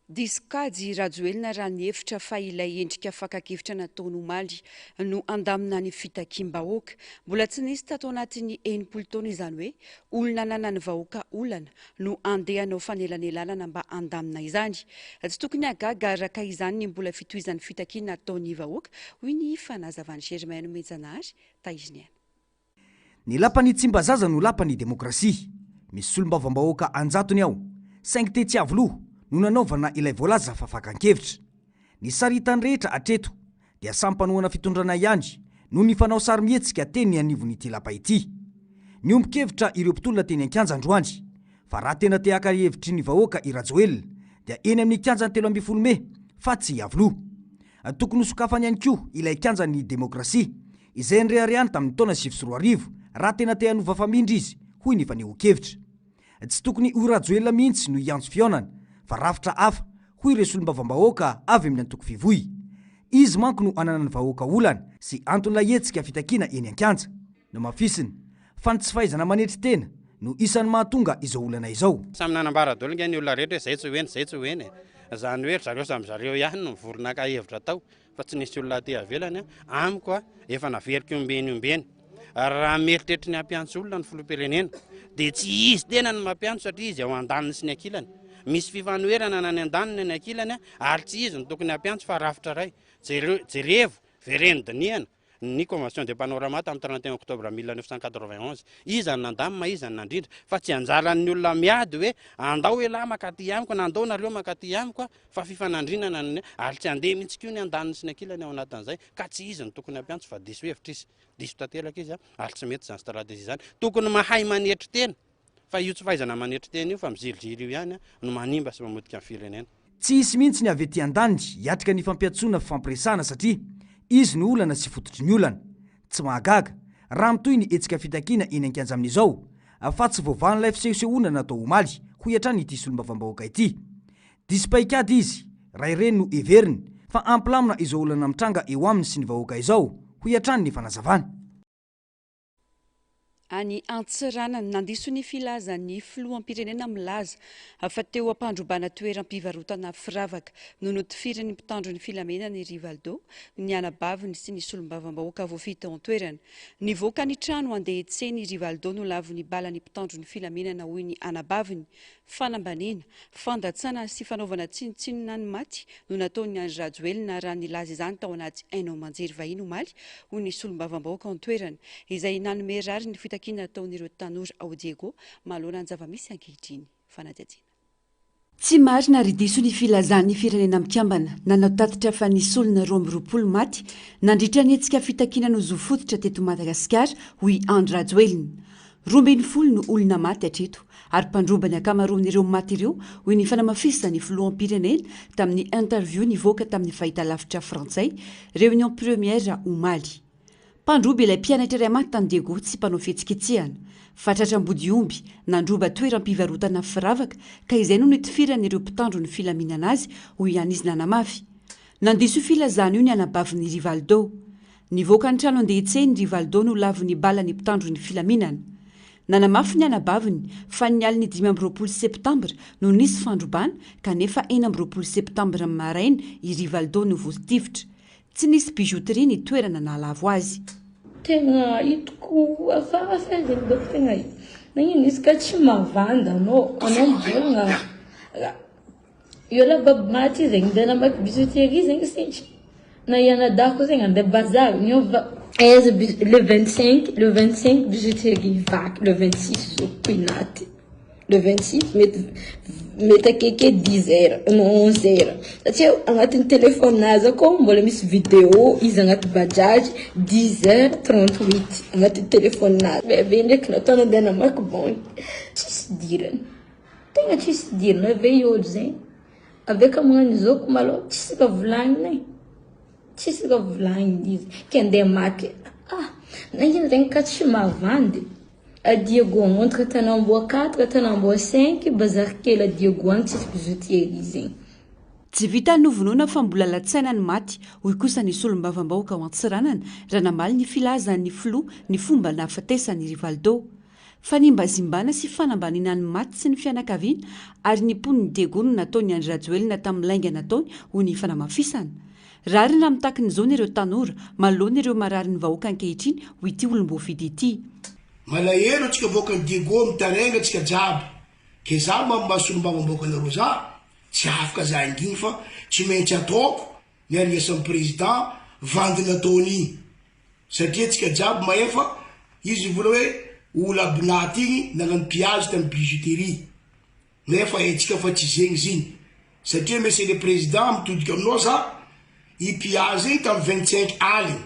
Diskady rajoelina raha ny hevitra fa ilay endrika fakakevitra nataony omaly no andamina ny fitakiam-bahoaka. Mbola tsy nisy tato anatin'ny 80 taona izany hoe olona nanany vahoaka olana no andehanao fanelanelana mba andamina izany. Tsy tokony agaga araka izany ny mbola fitohizan'ny fitakiana nataony vahoaka hoy ny fanazavany Germaine Menjanary Taiziniana. Ny lapany Tsimbazaza no lapany demokrasia. Misy solombavam-bahoaka anjatony ao. 5 tetsy avoloha no nanaovana ilay voalaza fa fakan-kevitra. Ny saritany rehetra atreto dia sampanoana fitondrana ihany no ny fanao sary mihetsika teny ny anivon'ity lapa ity. Ny ombon-kevitra ireo mpitolona teny an-kianja androany fa raha tena te haka hevitry ny vahoaka i Rajoelina dia eny amin'ny kianjany 13 Mey fa tsy avoloha. Tokony sokafany ihany koa ilay kianjany demokrasia izay nirehariany tamin'ny taona 2024 raha tena te hanova famindry izy hoy ny faneho-kevitra. Tsy tokony ho Rajoelina mihitsy no hiantso fiaonana fa rafitra hafa hoy ireo solombavam-bahoaka avy amin'ny antoko fivoy. Izy manko no ananany vahoaka olana sy antony hetsika fitakiana eny an-kianja. No mafisiny fa ny tsy fahaizana manetry tena no isan'ny mahatonga izao olana izao. Samy nanambara-dolo ny olona rehetra zay tsy hoeny, zay tsy hoeny. Zany hoe zareo samy zareo ihany no mivorona ka hevitra tao fa tsy nisy olona te avelany amiko efa naverika ombeny. Raha mieritreritry ny ampiantso olona ny filoham-pirenena dia tsy izy tena ny mampiantso satria izy ao an-daniny sy ny ankilany. Misy fifanoherana na ny an-daniny ny ankilany ary tsy izy ny tokony ampiantso fa rafitra ray. Jerevo vereny diniana ny convention de panorama tamin'ny 31 octobre 1991 izany nandamina izany nandrindra fa tsy anjaran'ny olona miady hoe andao elahy makaty amiko na andao nareo makaty amiko fa fifanandrinana ary tsy andeha mihitsy koa ny an-daniny sy ny ankilany ao anatin'izay ka tsy izy ny tokony ampiantso fa diso hevitra izy, diso tatelaka izy ary tsy mety izany stratégie izany. Tokony mahay manetry tena fa io tsy fahaizana manetry teny io fa mizirizily io ihany no manimba sy mamodika amin'ny firenena tsy hisy mihitsy ny avy ety an-danitry hiatrika ny fampiatsoana fampiresana satria izy no olana sy fototry ny olana tsy mahagaga raha mitoy ny etsika fitakiana eny ankianja amin'izao fa tsy voavan'ilay fisehosehoana natao omaly ho iatrany ity solombavambahoaka ity disy paikady izy raha ireny no everiny fa ampilamina izao olana mitranga eo aminy sy ny vahoaka izao ho iatrany ny fanazavana any Antsiranana nandiso ny filazan'ny filohampirenena milaza fa teo ampandrobana toeram-pivarotana firavaka nono tifirany mpitandro ny filamena ny Rivaldo ny anabaviny sy ny solombavambahoaka voafita an-toerana nivoaka ny trano andeha etseny Rivaldo no laviny balany mpitandro ny filamenana hoy ny anabaviny fanambanena fandatsana sy fanaovana tsinotsinona ny maty no nataony Andry Rajoelina raha nilaza izany tao anaty haino manjery vahiny omaly hoy ny solombavambahoaka an-toerana izay nanome rary ny fitakina ataon'ireo tanora ao Diego malona ny zava-misy ankehitriny fanadihadiana. Tsy marina ary diso ny filazan'ny firenena mikambana nanao tatitra fa nisy olona 12 maty nandritra ny etsika fitakina no zofototra teto Madagasikara hoy Andry Rajoelina 12 no olona maty hatreto ary mpandrombany akamaroan'ireo maty ireo hoy ny fanamafisany filoham-pirenena tamin'ny interview nivoaka tamin'ny fahitalavitra frantsay réunion première omaly. Mpandroba ilay mpianatra iray maty tany Diego tsy mpanao fihetsiketsehana fa tratram-body omby nandroba toeram-pivarotana firavaka ka izay no nitifiran'ireo mpitandro ny filaminana azy hoy an'izy nanamafy. Nandiso filazana io ny anabavin'ny Rivaldo. Nivoaka ny trano andeha etseny Rivaldo no laviny balany mpitandro ny filaminana. Nanamafy ny anabaviny fa ny aliny 15 septambra no nisy fandrobana kanefa 9 septambra maraina i Rivaldo no voatifitra. Tsy nisy bijouterie ny toerana nalavo azy. Tena hitako afahafa zegny doko tena nagnino izy ka tsy mavanda anao mivolagna io la baby maty zegny ndeha namaky bijouterie zegny sintra na ianadako zegny andeha bazary niova le 25 bijouterie vaky le 26 zokiko inaty le 26 mety akeke 10 heures non 11 heures satria agnatin'ny telefonazy akao mbola misy vidéo izy agnaty bajaj 10h38 agnatin'ny telefonazy ave ndraiky nataona andeha namaky bon tsisy dirany tegna tsisy dirana ave olo zegny ave ka magnano izoko malo tsisy ka volagnina tsisy ka volagnina izy ke andeha maky nagnino zegny ka tsy mavandy a Diego montre Tanamboa 4, Tanamboa 5, bazar kely a Diego any tsisy bijouterie zegny. Tsy vita novonoana fa mbola latsaina ny maty hoy kosa ny solombavambahoaka ao Antsiranana raha namaly ny filazan'ny filoha ny fomba nahafatesany Rivaldo. Fa ny mbazimbana sy fanambanina ny maty sy ny fianakaviana ary ny poniny Diego no nataony Andry Rajoelina tamin'ny lainga nataony hoy ny fanamafisana. Rarina mitakin'izao n'ireo tanora manoloana ireo marary ny vahoaka ankehitriny hoy ity olom-boafidy ity. Malahelo atsika voakany Diego mitarenga atsika jiaby ke za mahasolombavambahoaka nareo za tsy afaka za inginy fa tsy maintsy ataoko ny aliasan'ny président vandy nataony igny satria atsika jiaby maefa izy vola hoe ola binaty igny nagnano piage tamin'ny bijouterie nefa etsika fa tsy zegny ziny satria monsieur le président mitodika aminao za i piage igny tamin'ny 25 aligny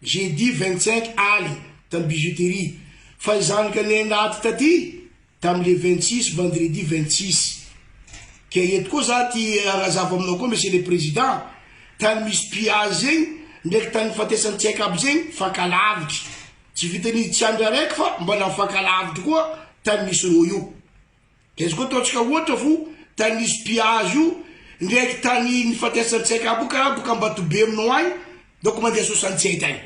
j'ai dit 25 aligny tamin'ny bijouterie fa izanaka ny anaty taty tamin'le 26 vendredi 26 ke eto koa za ty arazava aminao koa monsieur le président tany misy piage zegny ndraiky tany fatesany tsaiky aby zegny fakalavitry tsy vitany tsy andra raiky fa mbala fakalavitry koa tany misy ro io ke izy koa ataotsika ohatra fo tany misy piage io ndraiky tany nifatesany tsaiky aby karaha boka Ambatobe aminao agny donc mandeha 67 agny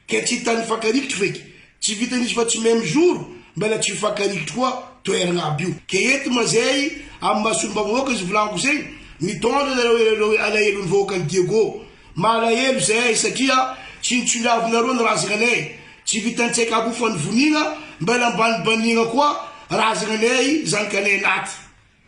ke tsy tany fakarikitry feky tsy vitan'izy fa tsy même jour mbala tsy fakarikitry koa toerana aby io ke eto mazay amin'ny mahasolombavambahoaka izy volaniko zegny mitondra alahelo ny vahoakany Diego malahelo zay satria tsy nitsolavinareo ny razagnanay tsy vitan-tsaika aby fa nivonina mbala ambanibanina koa razagnanay zanakanay anaty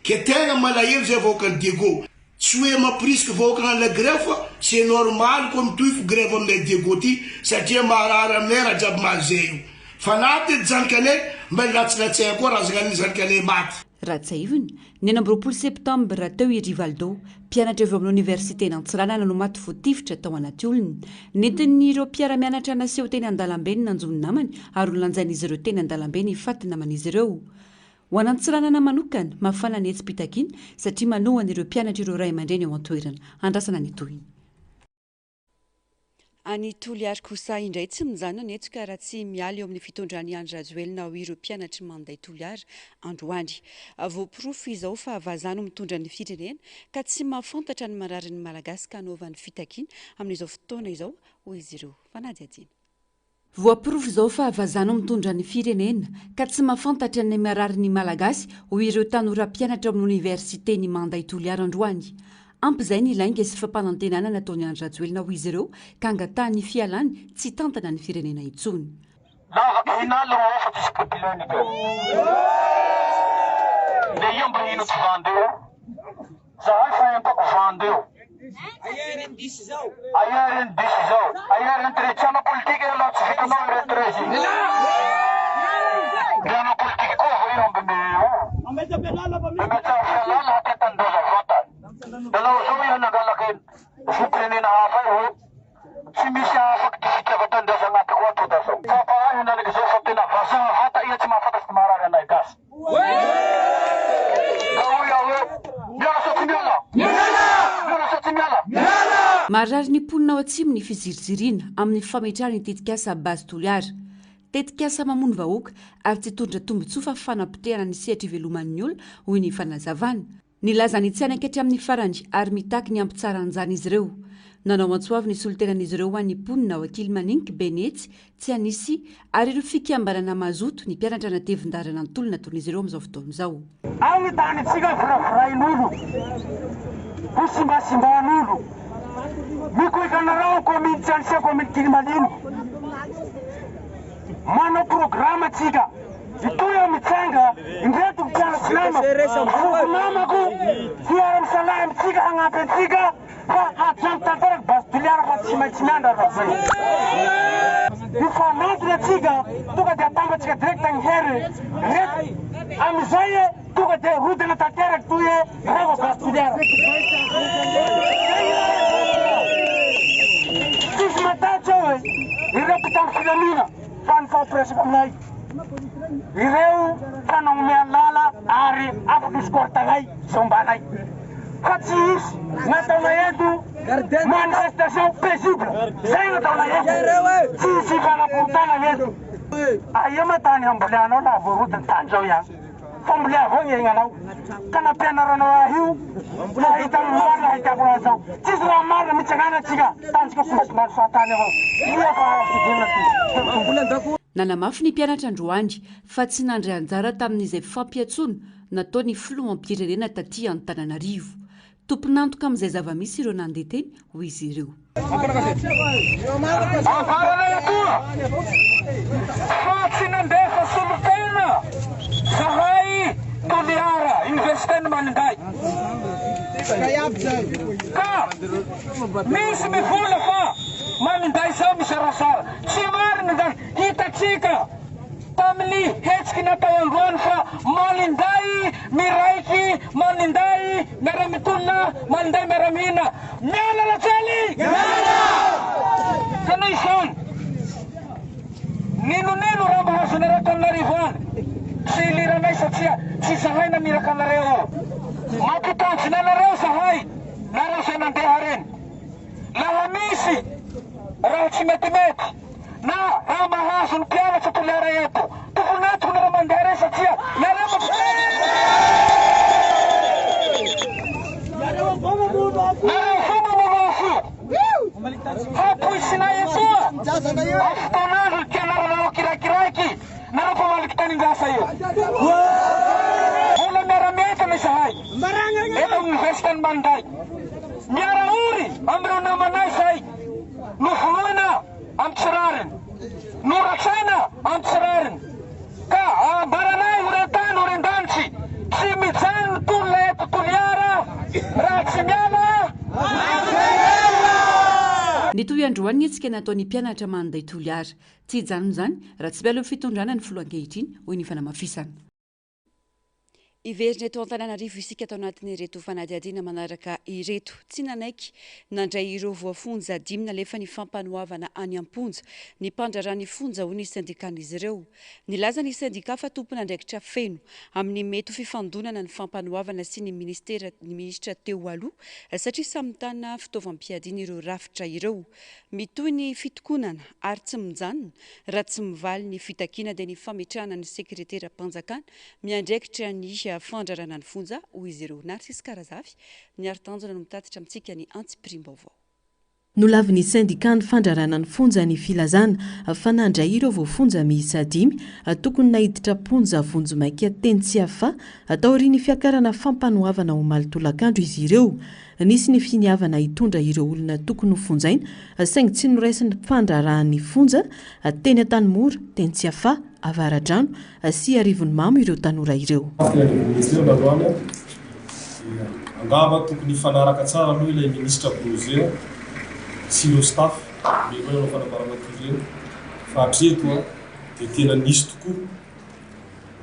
ke tegna malahelo zay vahoakany Diego tsy hoe mampirisika vahoakana la grève fa c'est normal koa mitoy fo grève aminay Diego ty satria maharary aminay raha jiaby mazay io fa naty zanakanay mbala latsilatsay koa razagnanay zanakanay maty. Ratsaivony ny 9 septambra teo i Rivaldo mpianatra avy amin'ny oniversité n'Antsiranana no maty voatifitra tao anaty olony nentin'ireo mpiara-mianatra naseho teny an-dalambe ny nanjo ny namany ary ho lanjain'izy ireo teny an-dalambe ny faty naman'izy ireo ho anantsiranana manokana mafana ny etsy-pitakiny satria manohana ireo mpianatra ireo ray aman-dreny eo an-toerana andrasana ny tohiny any Toliary kosa indray tsy mijanona ny etsoka raha tsy miala eo amin'ny fitondrany Andry Rajoelina ho ireo mpianatra manday Toliary androany. Voaporofo izao fa vazano mitondra ny firenena ka tsy mahafantatra ny marariny malagasy ka hanaovan'ny fitakiana amin'izao fotoana izao ho izy ireo fanadihadiana. Voaporofo izao fa vazano mitondra ny firenena ka tsy mahafantatra ny marariny malagasy ho ireo tanora mpianatra amin'ny oniversiteny manday Toliary androany. Amp'izay ny lainga sy fampanantenana nataony Andry Rajoelina ho izy ireo ka angatahany fialany tsy tantana ny firenena intsony. Dalau zao ia nangalakin firenena hafa io tsy misy afaka fitiavan-tandresa agnaty koa to zao fa nanaky zao fa tena vazaha hata ia tsy mahafantasy marary anay gasy marary ny mponina ao atsimo ny fizirizirina amin'ny fametrahany tetikasa basy Toliary. Tetikasa mamono vahoaka ary tsy tondra tombotsoa fa fanampitehana ny sehatra iveloman'ny olona hoy ny fanazavana. Nilazany tsy anaketry amin'ny farany ary mitaky ny ampitsaranjany izy ireo. Nanao antsoavy ny solotenan'izy ireo ho an'ny mponina wakily Maninky Benetsy tsy anisy ary ireo fikambanana mazoto ny mpianatra natevin-darana antolona nataon'izy ireo amin'izao fotoana izao. Agny tanitsika firafirain'olo ho simbasimban'olo mikoikanarao kominy tsy anisia kominy Kilimaliny manao programa tsika itoy ao mitsanga indreto mpianatsy nama namako fiara-misalahy amitsika hagnampy antsika fa hatrano tanteraky basy Toliary fa tsy maintsy miandra razay mifanatony atsika tonga dia atambatsika direct agny hery reto amizay tonga dia rodina tanteraky toy reva basy Toliary tsisy matatsy ao ireo mpitandro filamina fa ny fahampiresaka aminay ireo fanagnomeany lala ary afaky misy kortanay zombanay fa tsy isy nataonay eto manifestation paisible zay nataonay eto tsy isy fanaporotana eto aia matany amboleanao la voarodiny tany zao ihany fambolea avao ny aignanao ka nampianaranao ahio nahita marina ahitako raha zao tsisy raha marina mitsangana atsika tantsika tsy maintsy maro fahatany avao ia fa fivinana nanamafy ny mpianatra androany fa tsy nandray anjara tamin'izay fampiatsoana nataony filohampirenena taty Antananarivo. Tomponantoka amin'izay zava-misy ireo nandeha teny ho izy ireo. Fa tsy nandefa solopena zahay Toliara universitény Maninday ka misy mivola fa Maninday zao misy arasara tsy marina zany hitatsika tamin'ny hetsiky natao androany fa Maninday miraiky Maninday miara-mitolona Maninday miara-mihina miala Rajoely kana izany nino raha mahazo niraka aminareo any tsy liranay satria tsy zahay namiraka anareo mampitanjona anareo zahay nareo zay nandeha reny laha misy raha tsy metimety na raha mahazo ny mpianatra Toliara eto tokonatoko nara mandeha reny satria nareo hapoisinay etoa afotoanandro ny mpianaranao kirakiraiky nareo fa malikitanin-jasa io vola miara-miaka ny zahay eto universitény Maninday miara ory amireo namanay zay novoloina amy tsirariny noratsaina amy tsirariny ka ambaranay orentany orendanitsy tsy mijano ny tolona eto Toliara raha tsy miala nitoy androany etsika nataony mpianatra manday Toliara tsy hijanona zany raha tsy miala eo fitondrana ny filoha ankehitriny hoy ny fanamafisana. Iverina eto Antananarivo isika tao anatin'ireto fanadihadiana manaraka ireto tsy nanaiky nandray ireo voafonja 5 nalefa ny fampanoavana any am-ponja ny mpandrarany fonja ho ny syndikan'izy ireo. Nilaza ny syndika fa tompona andraikitra feno amin'ny mety fifandonana ny fampanoavana sy ny ministra teo aloha satria samy mitana fitaovam-piadiana ireo rafitra ireo. Mitohy ny fitokonana ary tsy mijanona raha tsy mivaly ny fitakiana dia ny fametrahana ny sekretera mpanjakana miandraikitra ny fandrarana ny fonja ho izy ireo. Narcisy Karazafy miaro tanjona no mitatitra amintsika ny antsipirim-baovao. Nolavin'ny syndika ny fandrarana ny fonja ny filazana fa nandray ireo voafonja miisa 5 tokony nahiditra ponja vonjo maika teny tsy hafa ataorian'ny fiakarana fampanoavana ho malitolakandro izy ireo. Nisy ny finiavana hitondra ireo olona tokony ho fonjaina saingy tsy noraisin'ny mpandrarahan'ny fonja teny Antanimora, teny tsy hafa, Avaradrano sy Arivony Mamo ireo tanora ireo. Angamba tokony fanaraka tsara aloha ilay ministra Bozea sy ireo staff ireo fanaparana ireo fa hatreto dia tena nisy tokoa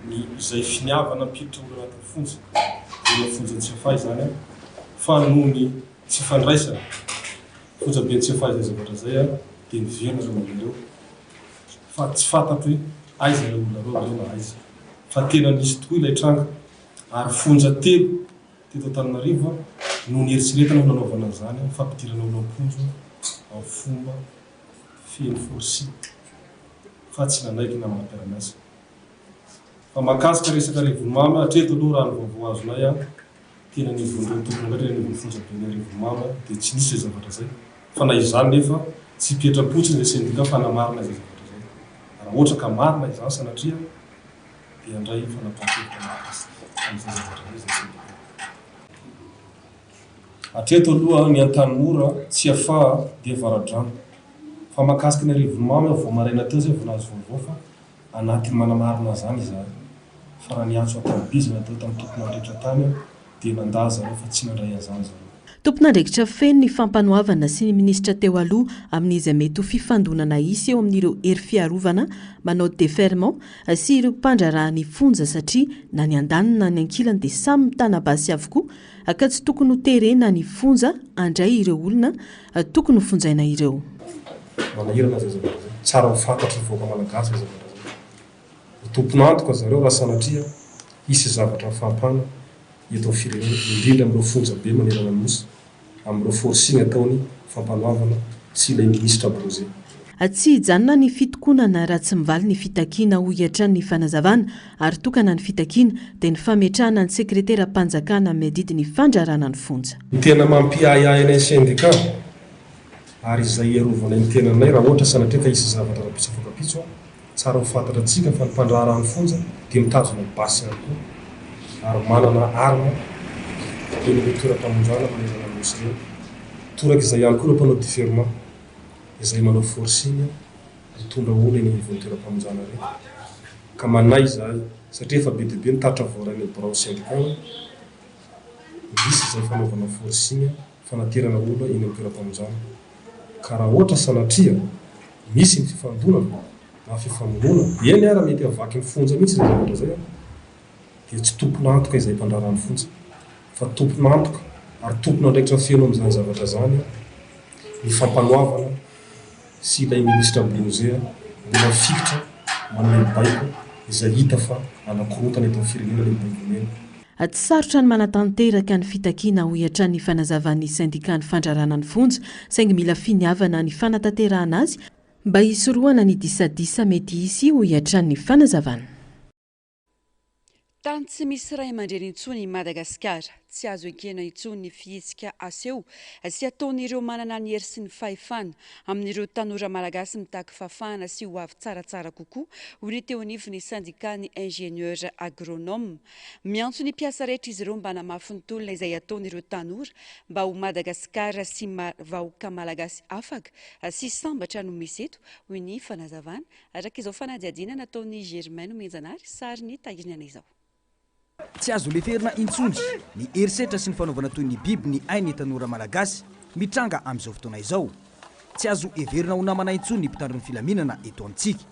ny izay finiavana mpiditra olona anatin'ny fonja ireo fonja tsy hafa izany fa noho ny tsy fandraisana fonja be tsy hafa izay zavatra zay dia niverina ireo olona ireo fa tsy fantatro hoe aiza ilay olona ireo na aiza fa tena nisy tokoa ilay tranga ary fonja telo teto Antananarivo no nieritseretana ho nanaovana an'izany fampidirana olona am-ponja amin'ny fomba feno forsi fa tsy nanaiky na mampiaramiasa. Fa mahakasika resaka Arivony Mamo hatreto aloha raha ny vaovao azonay tena nivondreo tokony loatra ny fonja be ny Arivony Mamo dia tsy nisy izay zavatra zay fa na izany nefa tsy pietra-potsiny ilay syndika fa namarina izay zavatra zay. Raha ohatra ka marina izany sanatria dia andray fanapahan-kevitra amin'izay zavatra zay izay syndika. Hatreto aloha ny Antanimora tsy hafa dia Avaradrano fa mahakasika ny Arivony Mamo vao maraina teo zay volazy vaovao fa anatin'ny manamarina zany izany fa raha niantso an-tamobizina teo tamin'ny tompona andraikitra tany dia nandaza ireo fa tsy nandray an'izany zareo. Tompona andraikitra feno ny fampanoavana sy ny ministra teo aloha amin'izay mety ho fifandonana isy eo amin'ireo hery fiarovana manao déferment sy ireo mpandrarahany fonja satria na ny andanina na ny ankilany dia samy mitana basy avokoa ka tsy tokony ho terena ny fonja andray ireo olona tokony ho fonjaina ireo. Manahirana zay zavatra zay tsara ho fantatra ny voaka malagasy zay zavatra zay. Tompona antoka zareo raha sanatria hisy zavatra fampana eto amin'ny firenena indrindra amin'ireo fonja be manerana ny nosy amin'ireo forcing ataony fampanoavana sy ilay ministra Bozea. Tsy hijanona ny fitokonana raha tsy mivaly ny fitakiana ho hiatran'ny fanazavana ary tokana ny fitakiana dia ny fametrahana ny sekretera mpanjakana amin'ny didiny fandrarana ny fonja. Ny tena mampiahiahy ny syndika ary izay iarovana ny tenanay raha ohatra sanatria ka hisy zavatra rapitsafokapitso tsara ho fantatra antsika fa ny mpandrarany fonja dia mitazona basy ihany koa ary manana arma eny amin'ny toeram-pamonjana manerana ny nosy ireo. Toraka izay ihany koa ireo mpanao différement izay manao forcing mitondra olona eny amin'ny toeram-pamonjana ireo ka manay izahay satria efa be dia be nitaritra voarainy birao syndikana misy izay fanaovana forcing fanaterana olona eny amin'ny toeram-pamonjana ka raha ohatra sanatria misy ny fifandonana na fifamonoana eny ara mety avaky ny fonja mihitsy izay zavatra zay dia tsy tompona antoka izay mpandrarany fonja fa tompona antoka ary tompona andraikitra feno amin'izany zavatra zany ny fampanoavana sy ilay ministra Bozea mbola fikitra manome baiko izay hita fa anakorotana eto amin'ny firenena ilay baiko. Tsy sarotra ny manatanteraka ny fitakiana ho hiatran'ny fanazavan'ny syndika ny fandrarana ny fonja saingy mila finiavana ny fanatanterahana azy mba hisorohana ny disadisa mety hisy ho hiatran'ny fanazavana. Tany tsy misy ray aman-dreny intsony Madagasikara, tsy azo enkena intsony ny fihetsika aseho sy ataon'ireo manana ny hery sy ny fahefana amin'ireo tanora malagasy mitaky fafana sy ho avy tsaratsara kokoa ho ny teo anivon'ny syndika ny ingénieur agronome. Miantso ny mpiasa rehetra izy ireo mba namafy ny tolona izay ataon'ireo tanora mba ho Madagasikara sy vahoaka malagasy afaka sy sambatra no misy eto hoy ny fanazavana araka izao fanadihadiana nataon'ny Germaine Menjanary sary ny tahirinana izao. Tsy azo leferina intsony ny herisetra sy ny fanaovana toy ny biby ny ainy tanora malagasy mitranga amin'izao fotoana izao. Tsy azo heverina ho namana intsony ny mpitandro ny filaminana eto amintsika.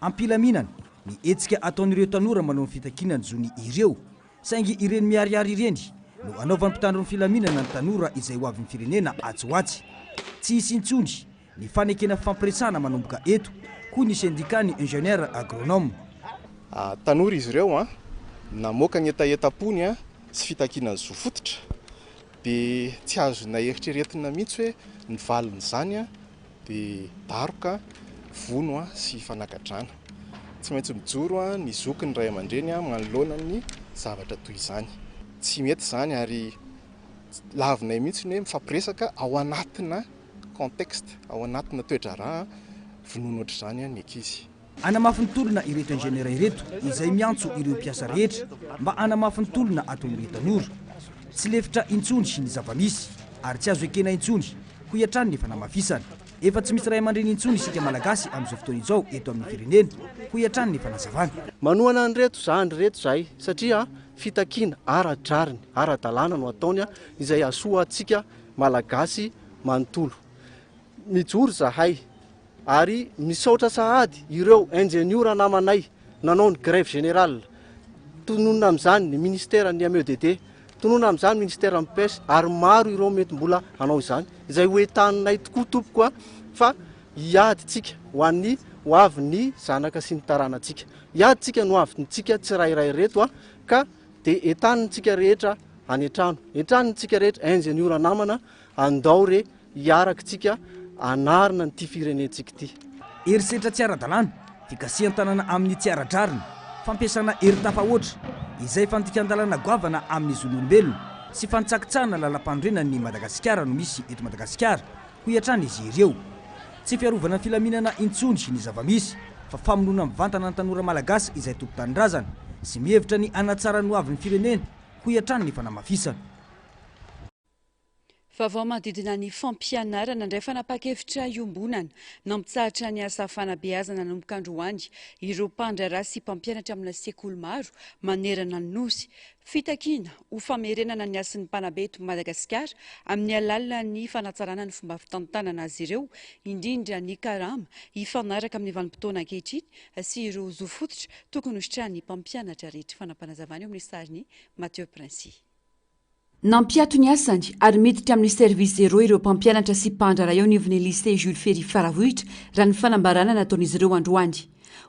Ampilaminana ny etsika ataon'ireo tanora manao ny fitakinana zony ireo saingy ireny miariary ireny no anaovan'ny mpitandro ny filaminana ny tanora izay ho avyny firenena atsoatsy tsy hisy intsony ny fanekena fampiresana manomboka eto koa ny syndicat ny ingénieur agronome tanora izy ireo namoaka ny etaetapony sy fitakinany zofototra dia tsy azona eritreretina mihitsy hoe ny valiny zany dia daroka vono sy fanagadrana tsy maintsy mijoro ny zoky ny ray aman-dreny manoloana ny zavatra toy izany tsy mety zany ary lavinay mihitsy hoe mifampiresaka ao anatina contexte ao anatina toedraraha vonoana ohatr' izany ny ankizy anamafy ny tolona ireto ingénieur ireto izay miantso ireo mpiasa rehetra mba anamafy ny tolona aton'ireo tanora tsy lefitra intsony sy ny zavamisy ary tsy azo ekena intsony ho iatrany ny fanamafisana efa tsy misy ray aman-dreny intsony isika malagasy amin'izao fotoana izao eto amin'ny firenena ho iatrany ny fanazavana manoana ny reto zay satria fitakiana ara-drariny ara-dalàna no ataony izay asoa antsika malagasy manontolo mijoro zahay ary misaotra sahady ireo ingénieur namanay nanao ny grève générale tononona amin'izany ny ministère ny MEDD tonona amin'izany ministère ny pêche ary maro ireo mety mbola anao izany izay hoetaninay tokoa tompoka fa hiadyntsika ho an'ny ho avy ny zanaka sy ny taranantsika hiadyntsika no avynytsika tsy rairay reto ka dia etanintsika rehetra any an-trano etanintsika rehetra ingénieur namana andao re hiarakitsika anarina nyty firenentsika ity herisetra tsy ara-dalàna fikasihan-tanana amin'ny tsy ara-drarina fampiasana hery-tafahoatra izay fandikan-dalàna goavana amin'ny zon'olombelona sy fantsakitsahana lalam-pandrenan'ny Madagasikara no misy eto Madagasikara ho iatrany izy ireo tsy fiarovana filaminana intsony sy ny zavamisy fa famonoana mivantana ny tanora malagasy izay tompo-tanindrazana sy mihevitra ny anatsara no avyny firenena ho iatrany ny fanamafisana Vaovao manodidina ny fampianarana indray fanapa-kevitra iombonana nampitsahatra ny asa fanabeazana nanomboka androany ireo mpandraraha sy mpampianatra amina sekoly maro manerana ny nosy fitakiana ho famerenana ny asin'ny mpanabe eto Madagasikara amin'ny alalina ny fanatsarana ny fomba fitantanana azy ireo indrindra ny karama hifanaraka amin'ny vanim-potoana ankehitriny sy ireo zofototra tokony hositrany mpampianatra rehetra fanampanazavana eo amin'ny sariny Mathieu Princy. Nampiato ny asany ary miditra amin'ny service zero ireo mpampianatra sy mpandrara eo nivon'ny lycée Jules Ferry Faravohitra raha ny fanambarana nataon'izy ireo androany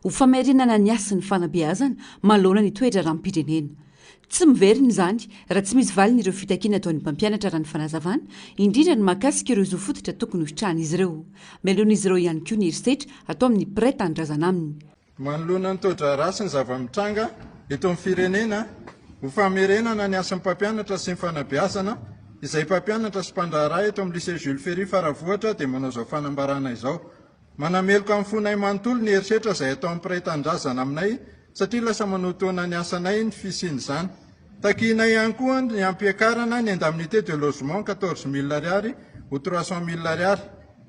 ho famerenana ny asany fanabeazana malona ny toetra rahampirenena tsy miverina izany raha tsy misy valiny ireo fitakiana ataon'ny mpampianatra raha ny fanazavana indrindra ny mahakasika ireo zofototra tokony hositrahan'izy ireo melon'izy ireo ihany koa ny herisetra atao amin'ny pray tanindrazana aminy manoloana ny toedraraha sy ny zava-mitranga eto amin'ny firenena ho famerenana ny asan'ny mpampianatra sy ny fanabeazana izay mpampianatra sy mpandraraha eto amin'ny lycée Jules Ferry Faravohitra dia manao izao fanambarana izao manameloka amin'ny fonay manontolo ny herisetra izay atao amin'ny pray tanindrazana aminay satria lasa manotoana ny asanay ny fisiany izany takianay ihany koa ny ampiakarana ny indemnité de logement 14 000 ariary ho 300 000 ariary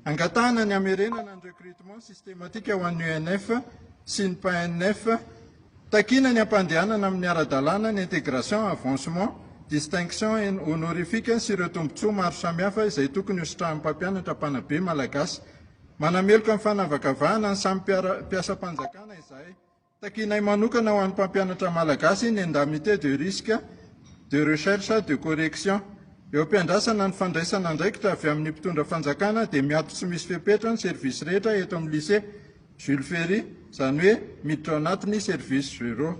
angatahana ny amerenana ny recrutement systématique ho an'ny UNF sy ny PNF takina ny ampandehanana amin'ny ara-dalàna ny intégration avancement distinction honorifique sy ireo tombontsoa maro samihafa izay tokony hositrahan'ny mpampianatra mpanabe malagasy manameloka amin'ny fanavakavahana ny samy mpiasa-panjakana izay takinay manokana ho an'ny mpampianatra malagasy ny indemnité de risque de recherche de correction eo ampiandrasana ny fandraisana ndraikitra avy amin'ny mpitondra fanjakana dia miato tsy misy fepetra ny service rehetra eto amin'ny lycée Jules Ferry izany hoe miditra anatiny service zero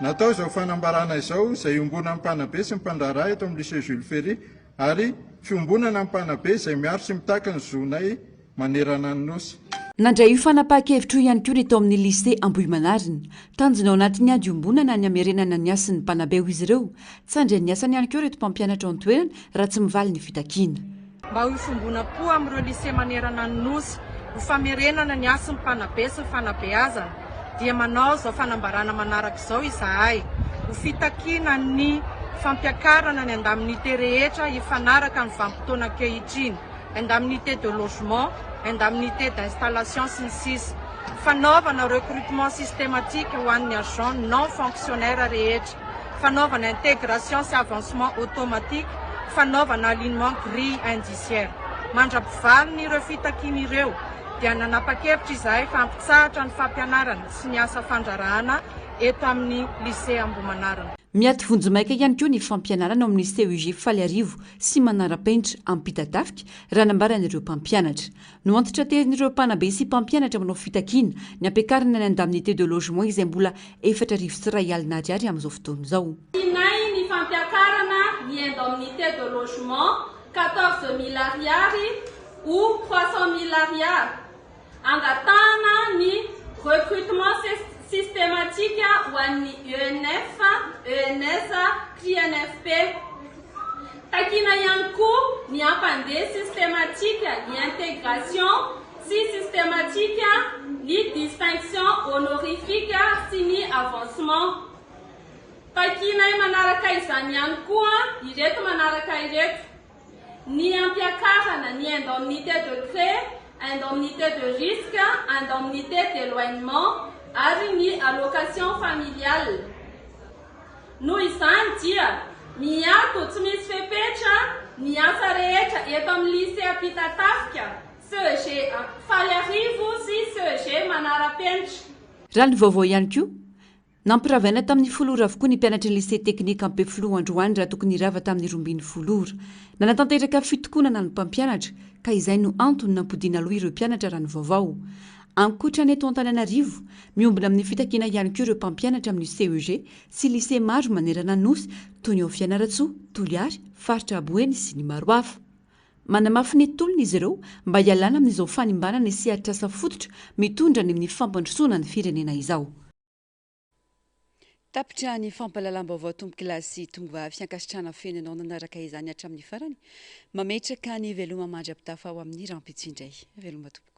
natao izao fanambarana izao izay ombonana amin'ny mpanabe sy mpandraraha eto amin'ny lycée Jules Ferry ary fiombonana amin'ny mpanabe izay miaro sy mitaka ny zonay manerana ny nosy nandray io fanapa-kevitra io ihany koa ny tao amin'ny lycée Ambohimanarina tanjona ao anatin'ny andiombonana ny amerenana ny asin'ny mpanabe ho izy ireo tsy andray ny asany ihany koa reto mpampianatra ao an-toerana raha tsy mivaly ny fitakiana mba ho ifombona koa amin'ireo lycée manerana ny nosy ho famerenana ny asin'ny mpanabe sy ny fanabeazana dia manao izao fanambarana manaraka izao izahay ho fitakiana ny fampiakarana ny indemnité rehetra hifanaraka ny vanim-potoana ankehitriny indemnité de logement indemnité d'installation sy ny sisa fanaovana recrutement systématique ho an'ny agent non fonctionnaire rehetra fanaovana intégration sy avancement automatique fanaovana alignement grille indiciaire mandra-pivaliny ireo fitakiana ireo dia nanapa-kevitra izahay fampitsahatra ny fampianarana sy ny asa fandrarahana eto amin'ny lycée Ambohimanarina miaty vonjomaika ihany koa ny fampianarana ao amin'ny CEG faly arivo sy manara-penitra ampita-tafika raha nambaran'ireo mpampianatra no antitra terin'ireo mpanabe sy mpampianatra manao fitakiana ny ampiakarana ny indemnité de logement izay mbola 4,000 sy iray alina ariary amin'izao fotoana izao. Tinay ny fampiakarana ny indemnité de logement 14 000 ariary ou 300 000 ariary angatahana ny recrutement systématique ho an'ny ENF, ENS, CNFP. Takina ihany koa ny ampandeha systématique ny intégration sy systématique ny distinction honorifique sy ny avancement. Takinay manaraka izany ihany koa ireto manaraka ireto ny ampiakarana ny indemnité de gré, indemnité de risque, indemnité d'éloignement ary ny allocation familiale. Noho izany dia miato tsy misy fepetra ny asa rehetra eto amin'ny lycée ampita-tafika, CEG faly arivo sy CEG manara-penitra. Raha ny vaovao ihany koa nampiravaina tamin'ny folora avokoa ny mpianatra ny lycée teknika Ampefloha androany raha tokony irava tamin'ny 12 folora. Nanatanteraka fitokonana ny mpampianatra ka izay no antony nampodiana aloha ireo mpianatra raha ny vaovao. Ankoatra ny eto Antananarivo, miombina amin'ny fitakiana ihany koa ireo mpampianatra amin'ny CEG sy lycée maro manerana Nosy toy ny ao Fianaratsoa, Toliary, faritra Aboeny sy ny maro hafa. Manamafy ny tolona izy ireo mba hialana amin'izao fanimbanana sy atrasa fototra mitondra ny amin'ny fampandrosoana ny firenena izao. Tapitra ny fampalalam-baovao tombo-kilasy tonga fiankasitrana fenanao nanaraka izany hatramin'ny farany mametraka ny veloma mandra-pitafa ao amin'ny rampitsindray. Veloma tompoko.